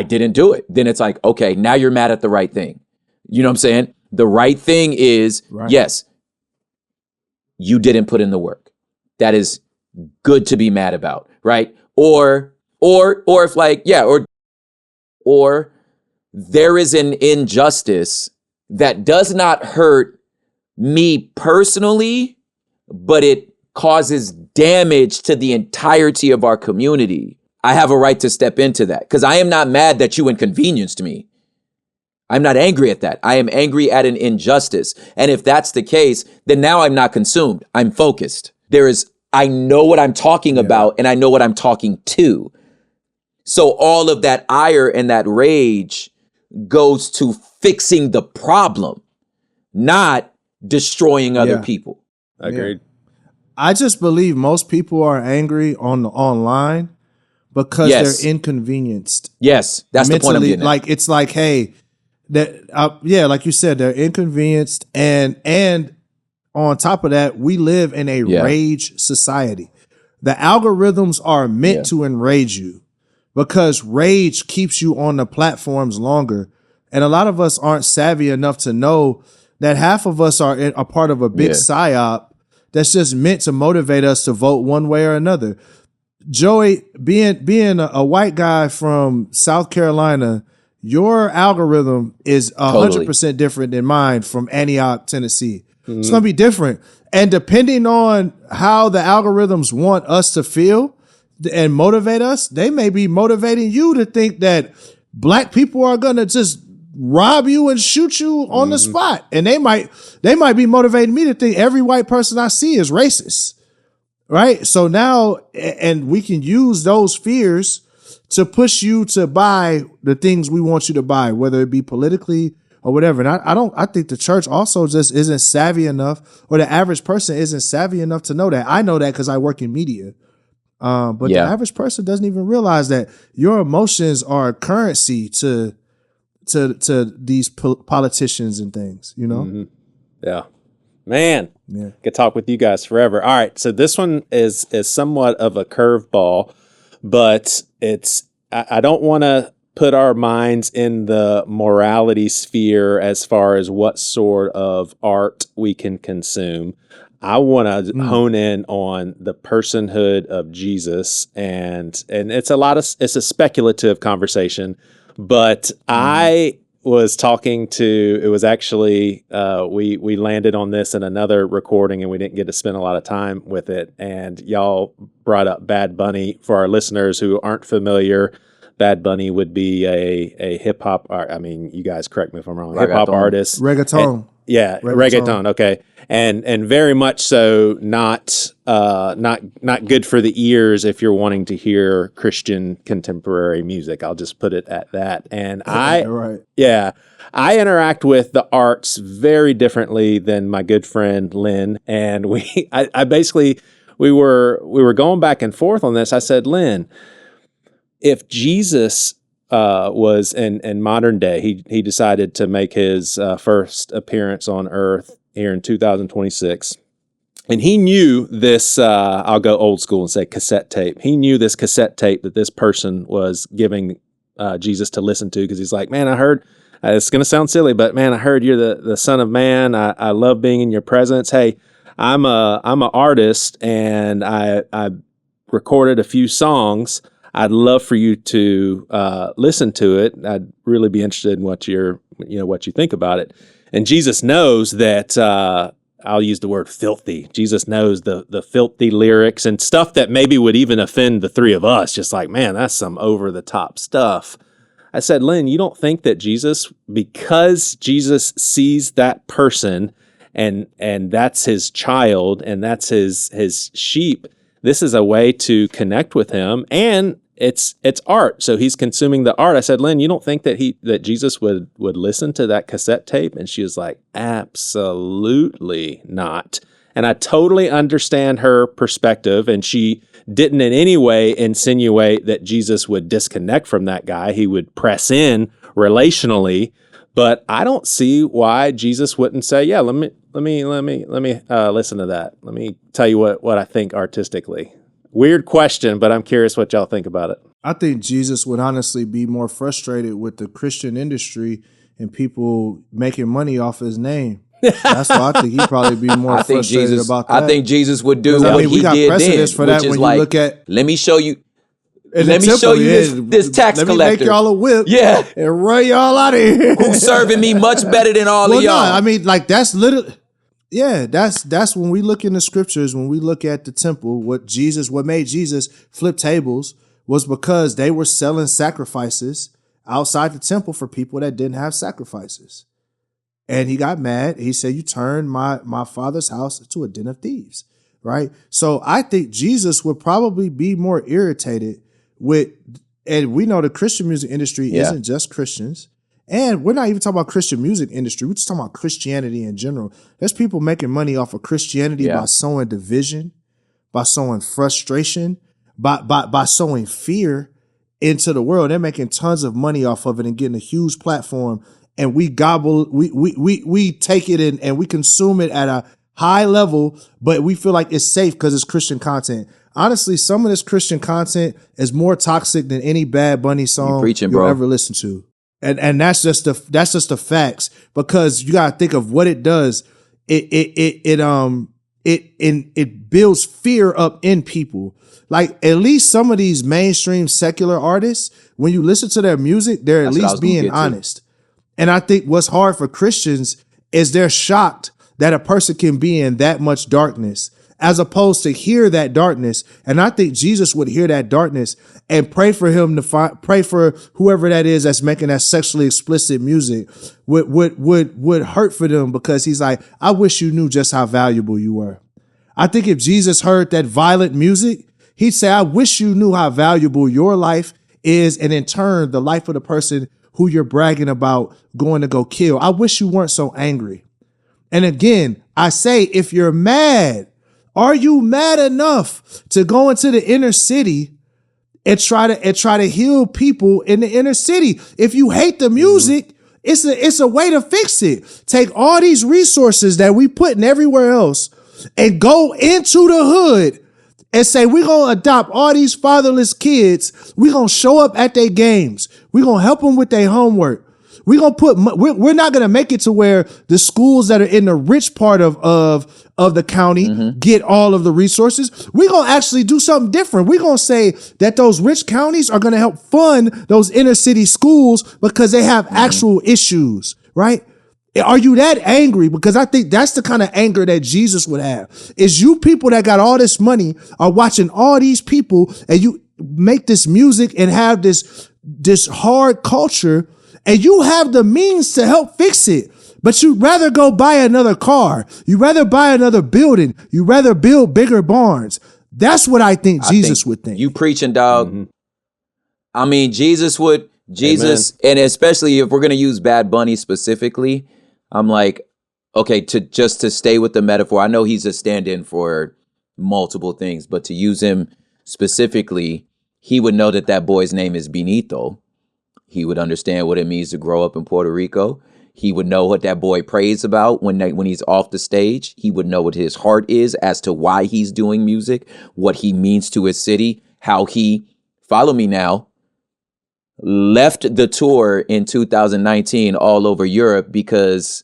S3: didn't do it. Then it's like, okay, now you're mad at the right thing. You know what I'm saying? The right thing is, yes, you didn't put in the work. That is good to be mad about, right? Or if like, or there is an injustice that does not hurt me personally, but it causes damage to the entirety of our community. I have a right to step into that because I am not mad that you inconvenienced me. I'm not angry at that. I am angry at an injustice. And if that's the case, then now I'm not consumed. I'm focused. I know what I'm talking about and I know what I'm talking to. So all of that ire and that rage goes to fixing the problem, not destroying other people.
S4: Agreed.
S1: Yeah. I just believe most people are angry online because they're inconvenienced.
S3: Yes, that's mentally, the point I'm getting at.
S1: Like, it's like, hey, like you said, they're inconvenienced, and on top of that, we live in a rage society. The algorithms are meant to enrage you because rage keeps you on the platforms longer. And a lot of us aren't savvy enough to know that half of us are a part of a big psyop that's just meant to motivate us to vote one way or another. Joey, being a white guy from South Carolina, your algorithm is 100% different than mine from Antioch, Tennessee. It's going to be different. And depending on how the algorithms want us to feel and motivate us, they may be motivating you to think that black people are going to just rob you and shoot you on the spot. And they might be motivating me to think every white person I see is racist. Right? So now, and we can use those fears to push you to buy the things we want you to buy, whether it be politically or whatever. And I think the church also just isn't savvy enough, or the average person isn't savvy enough to know that. I know that because I work in media. But the average person doesn't even realize that your emotions are currency to these politicians and things, you know?
S4: Mm-hmm. Yeah. Man,
S1: Yeah.
S4: could talk with you guys forever. All right, so this one is somewhat of a curveball, but I don't want to put our minds in the morality sphere as far as what sort of art we can consume. I want to hone in on the personhood of Jesus, and it's a speculative conversation, but I was talking to, it was actually, we landed on this in another recording and we didn't get to spend a lot of time with it. And y'all brought up Bad Bunny. For our listeners who aren't familiar, Bad Bunny would be a hip hop, I mean, you guys correct me if I'm wrong, hip hop artist.
S1: Reggaeton.
S4: Reggaeton. Okay. And very much so not good for the ears if you're wanting to hear Christian contemporary music. I'll just put it at that. And I interact with the arts very differently than my good friend Lynn. And we were going back and forth on this. I said, Lynn, if Jesus was in modern day, he decided to make his first appearance on Earth here in 2026. And he knew this, I'll go old school and say cassette tape. He knew this cassette tape that this person was giving Jesus to listen to, because he's like, man, I heard, it's going to sound silly, but man, I heard you're the Son of Man. I love being in your presence. Hey, I'm an artist and I recorded a few songs. I'd love for you to listen to it. I'd really be interested in what you think about it. And Jesus knows that, I'll use the word filthy. Jesus knows the filthy lyrics and stuff that maybe would even offend the three of us. Just like, man, that's some over the top stuff. I said, Lynn, you don't think that Jesus, because Jesus sees that person and that's his child and that's his sheep, this is a way to connect with him, and it's art. So he's consuming the art. I said, Lynn, you don't think that Jesus would listen to that cassette tape? And she was like, absolutely not. And I totally understand her perspective. And she didn't in any way insinuate that Jesus would disconnect from that guy. He would press in relationally. But I don't see why Jesus wouldn't say, yeah, let me listen to that. Let me tell you what I think artistically. Weird question, but I'm curious what y'all think about it.
S1: I think Jesus would honestly be more frustrated with the Christian industry and people making money off his name. That's why I think he'd probably be more frustrated about that.
S3: I think Jesus would do what he did then,
S1: for that,
S3: which is
S1: when
S3: like,
S1: you look at,
S3: let me show you. Let me show you this tax collector.
S1: Let me make y'all a whip, and run y'all out of here.
S3: Who's serving me much better than all of y'all?
S1: No, I mean, like, that's literally, that's when we look in the scriptures, when we look at the temple, what made Jesus flip tables was because they were selling sacrifices outside the temple for people that didn't have sacrifices. And he got mad. He said, you turned my father's house into a den of thieves, right? So I think Jesus would probably be more irritated with, and we know the Christian music industry isn't just Christians. And we're not even talking about Christian music industry. We're just talking about Christianity in general. There's people making money off of Christianity by sowing division, by sowing frustration, by sowing fear into the world. They're making tons of money off of it and getting a huge platform. And we take it and we consume it at a high level, but we feel like it's safe because it's Christian content. Honestly, some of this Christian content is more toxic than any Bad Bunny song you'll ever listen to. And that's just the facts, because you gotta think of what it does. It builds fear up in people. Like, at least some of these mainstream secular artists, when you listen to their music, they're at least being honest. And I think what's hard for Christians is they're shocked that a person can be in that much darkness, as opposed to hear that darkness. And I think Jesus would hear that darkness and pray for him to pray for whoever that is that's making that sexually explicit music, would hurt for them, because he's like, I wish you knew just how valuable you were. I think if Jesus heard that violent music, he'd say, I wish you knew how valuable your life is, and in turn, the life of the person who you're bragging about going to go kill. I wish you weren't so angry. And again, I say, if you're mad Are you mad enough to go into the inner city and try to heal people in the inner city? If you hate the music, it's a way to fix it. Take all these resources that we put in everywhere else and go into the hood and say, we're going to adopt all these fatherless kids. We're going to show up at their games. We're going to help them with their homework. We're not going to make it to where the schools that are in the rich part of the county get all of the resources. We're going to actually do something different. We're going to say that those rich counties are going to help fund those inner city schools because they have actual issues, right? Are you that angry? Because I think that's the kind of anger that Jesus would have. Is you people that got all this money are watching all these people and you make this music and have this hard culture and you have the means to help fix it. But you'd rather go buy another car. You'd rather buy another building. You'd rather build bigger barns. That's what I think Jesus would think.
S3: You preaching, dog. I mean, Jesus, and especially if we're going to use Bad Bunny specifically, I'm like, okay, to stay with the metaphor, I know he's a stand-in for multiple things, but to use him specifically, he would know that boy's name is Benito. He would understand what it means to grow up in Puerto Rico. He would know what that boy prays about when he's off the stage. He would know what his heart is as to why he's doing music, what he means to his city, how he, follow me now, left the tour in 2019 all over Europe because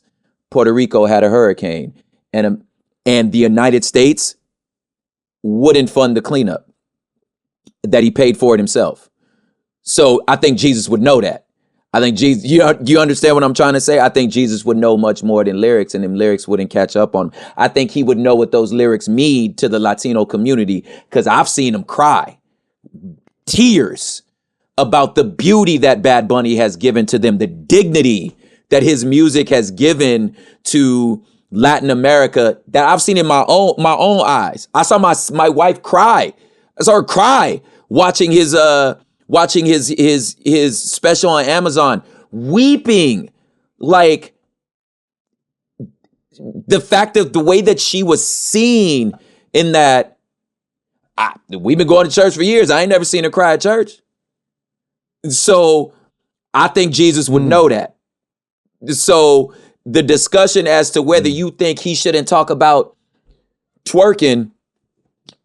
S3: Puerto Rico had a hurricane and the United States wouldn't fund the cleanup, that he paid for it himself. So I think Jesus would know that. I think Jesus, you understand what I'm trying to say? I think Jesus would know much more than lyrics, and them lyrics wouldn't catch up on him. I think he would know what those lyrics mean to the Latino community, because I've seen him cry tears about the beauty that Bad Bunny has given to them, the dignity that his music has given to Latin America, that I've seen in my own eyes. I saw my wife cry. I saw her cry watching his special on Amazon, weeping, like the fact of the way that she was seen in that. We've been going to church for years. I ain't never seen her cry at church. So I think Jesus would know that. So the discussion as to whether you think he shouldn't talk about twerking,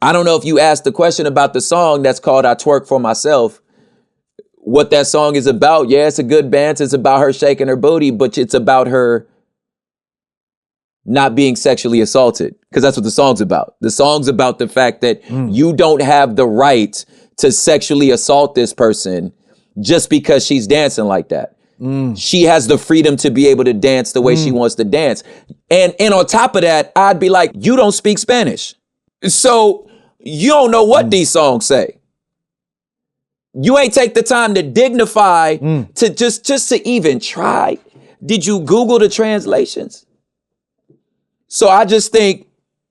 S3: I don't know if you asked the question about the song that's called I Twerk for Myself, what that song is about. Yeah, it's a good dance. It's about her shaking her booty, but it's about her not being sexually assaulted, because that's what the song's about. The song's about the fact that you don't have the right to sexually assault this person just because she's dancing like that. She has the freedom to be able to dance the way she wants to dance. And on top of that, I'd be like, you don't speak Spanish, so you don't know what these songs say. You ain't take the time to dignify to just to even try. Did you Google the translations? So I just think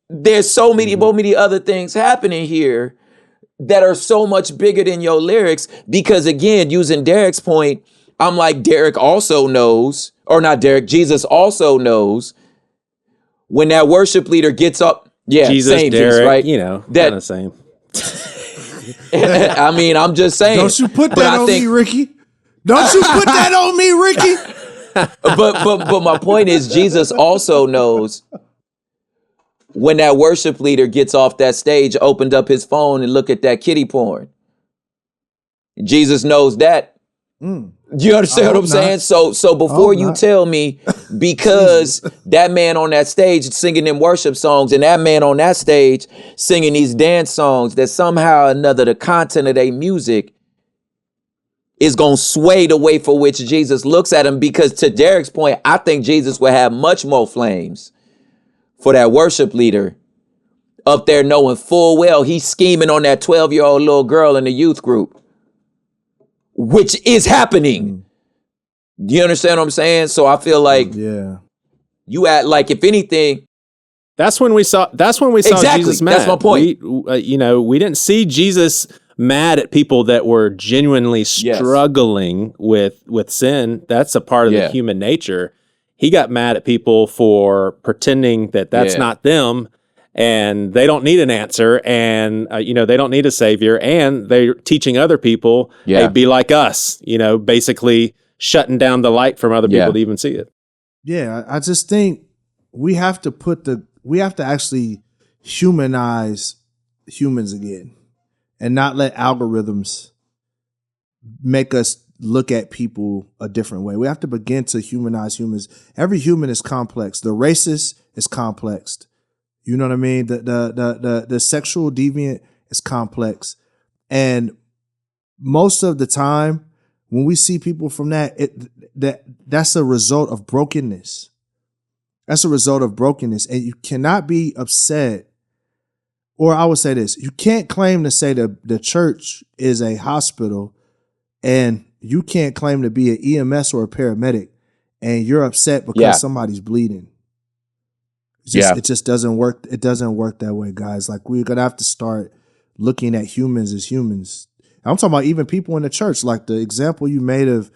S3: there's so many other things happening here that are so much bigger than your lyrics. Because again, using Derek's point, I'm like, Derek also knows, or not Derek, Jesus also knows when that worship leader gets up. Yeah,
S4: Jesus,
S1: same
S4: Derek,
S1: Jesus, right?
S4: You know,
S1: that,
S4: kind of same.
S3: I mean, I'm just saying.
S1: Don't you put that on me, Ricky. Don't you put that on me, Ricky.
S3: But my point is, Jesus also knows when that worship leader gets off that stage, opened up his phone and look at that kiddie porn. Jesus knows that. You understand what I'm saying? So before you tell me, because that man on that stage singing them worship songs and that man on that stage singing these dance songs, that somehow or another the content of their music is going to sway the way for which Jesus looks at him. Because to Derek's point, I think Jesus will have much more flames for that worship leader up there knowing full well he's scheming on that 12-year-old little girl in the youth group, which is happening. Do you understand what I'm saying? So I feel like you act like, if anything,
S4: that's when we saw
S3: exactly,
S4: Jesus mad.
S3: That's my point.
S4: We didn't see Jesus mad at people that were genuinely struggling with sin. That's a part of the human nature. He got mad at people for pretending that that's not them and they don't need an answer, and they don't need a savior, and they're teaching other people, hey, be like us, basically shutting down the light from other people to even see it.
S1: Yeah, I just think we have to actually humanize humans again, and not let algorithms make us look at people a different way. We have to begin to humanize humans. Every human is complex. The racist is complex. You know what I mean? The sexual deviant is complex. And most of the time when we see people from that's a result of brokenness. That's a result of brokenness. And you cannot be upset. Or I would say this, you can't claim to say that the church is a hospital and you can't claim to be an EMS or a paramedic and you're upset because somebody's bleeding. It just doesn't work. It doesn't work that way, guys. Like, we're going to have to start looking at humans as humans. I'm talking about even people in the church, like the example you made of,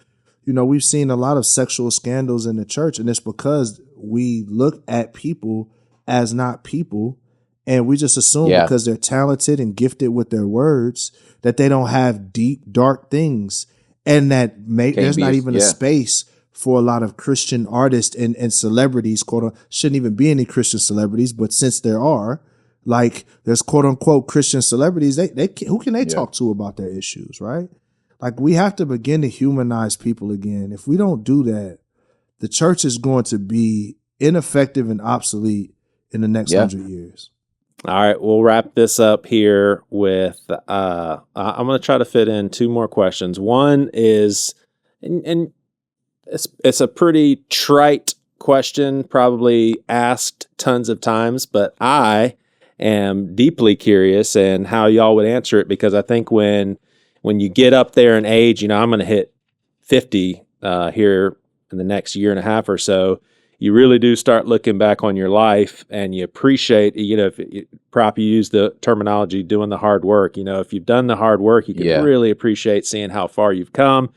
S1: we've seen a lot of sexual scandals in the church, and it's because we look at people as not people, and we just assume because they're talented and gifted with their words that they don't have deep, dark things, and that there's not even a space for a lot of Christian artists and celebrities, shouldn't even be any Christian celebrities, but since there are, like, there's quote unquote Christian celebrities, who can they talk to about their issues, right? Like, we have to begin to humanize people again. If we don't do that, the church is going to be ineffective and obsolete in the next 100 years.
S4: All right, we'll wrap this up here with, I'm going to try to fit in 2 more questions. One is, and it's a pretty trite question, probably asked tons of times, but I am deeply curious in how y'all would answer it, because I think when you get up there in age, I'm going to hit 50 here in the next year and a half or so, you really do start looking back on your life and you appreciate, if you use the terminology, doing the hard work. If you've done the hard work, you can really appreciate seeing how far you've come.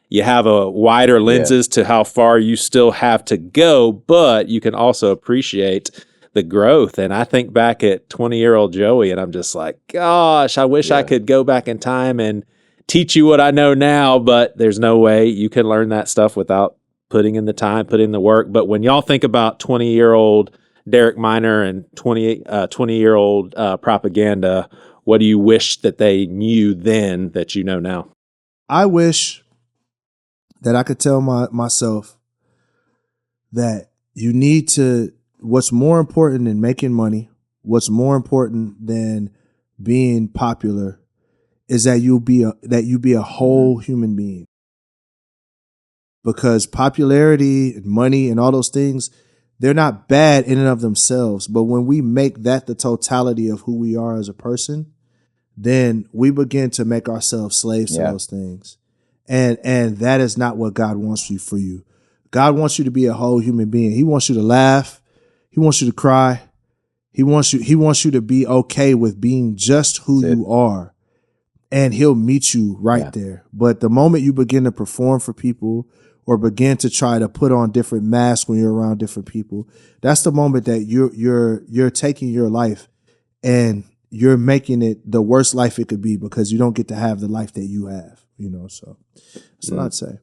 S4: You have a wider lenses to how far you still have to go, but you can also appreciate the growth. And I think back at 20-year-old Joey, and I'm just like, gosh, I wish I could go back in time and teach you what I know now, but there's no way you can learn that stuff without putting in the time, putting in the work. But when y'all think about 20-year-old Derek Minor and 20-year-old propaganda, what do you wish that they knew then that you know now?
S1: I wish that I could tell myself that what's more important than making money, what's more important than being popular, is that you be a whole human being. Because popularity and money and all those things, they're not bad in and of themselves. But when we make that the totality of who we are as a person, then we begin to make ourselves slaves to those things. And that is not what God wants for you. God wants you to be a whole human being. He wants you to laugh. He wants you to cry. He wants you to be okay with being just who you are. And he'll meet you right there. But the moment you begin to perform for people or begin to try to put on different masks when you're around different people, that's the moment that you're taking your life and you're making it the worst life it could be, because you don't get to have the life that you have, so that's what I'd say.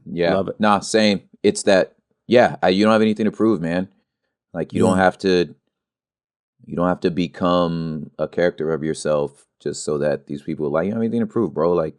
S3: Yeah.
S4: Love it.
S3: Nah, same. It's that, you don't have anything to prove, man. Like, you don't have to become a character of yourself just so that these people are like, you don't have anything to prove, bro. Like,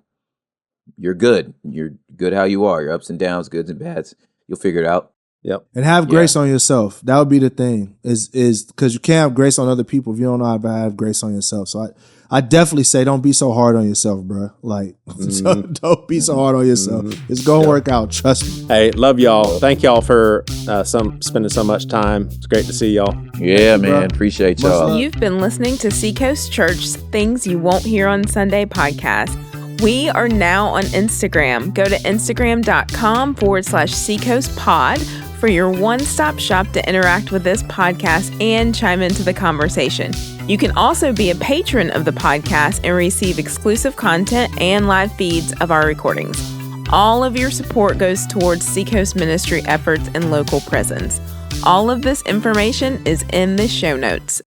S3: you're good. You're good how you are. Your ups and downs, goods and bads. You'll figure it out.
S4: Yep.
S1: And have grace on yourself. That would be the thing, is because you can't have grace on other people if you don't know how to have grace on yourself. So I definitely say, don't be so hard on yourself, bro. Like, don't be so hard on yourself. It's going to work out. Trust me.
S4: Hey, love y'all. Thank y'all for spending so much time. It's great to see y'all.
S3: Yeah, man. Appreciate y'all.
S5: You've been listening to Seacoast Church's Things You Won't Hear on Sunday podcast. We are now on Instagram. Go to instagram.com/SeacoastPod for your one-stop shop to interact with this podcast and chime into the conversation. You can also be a patron of the podcast and receive exclusive content and live feeds of our recordings. All of your support goes towards Seacoast ministry efforts and local presence. All of this information is in the show notes.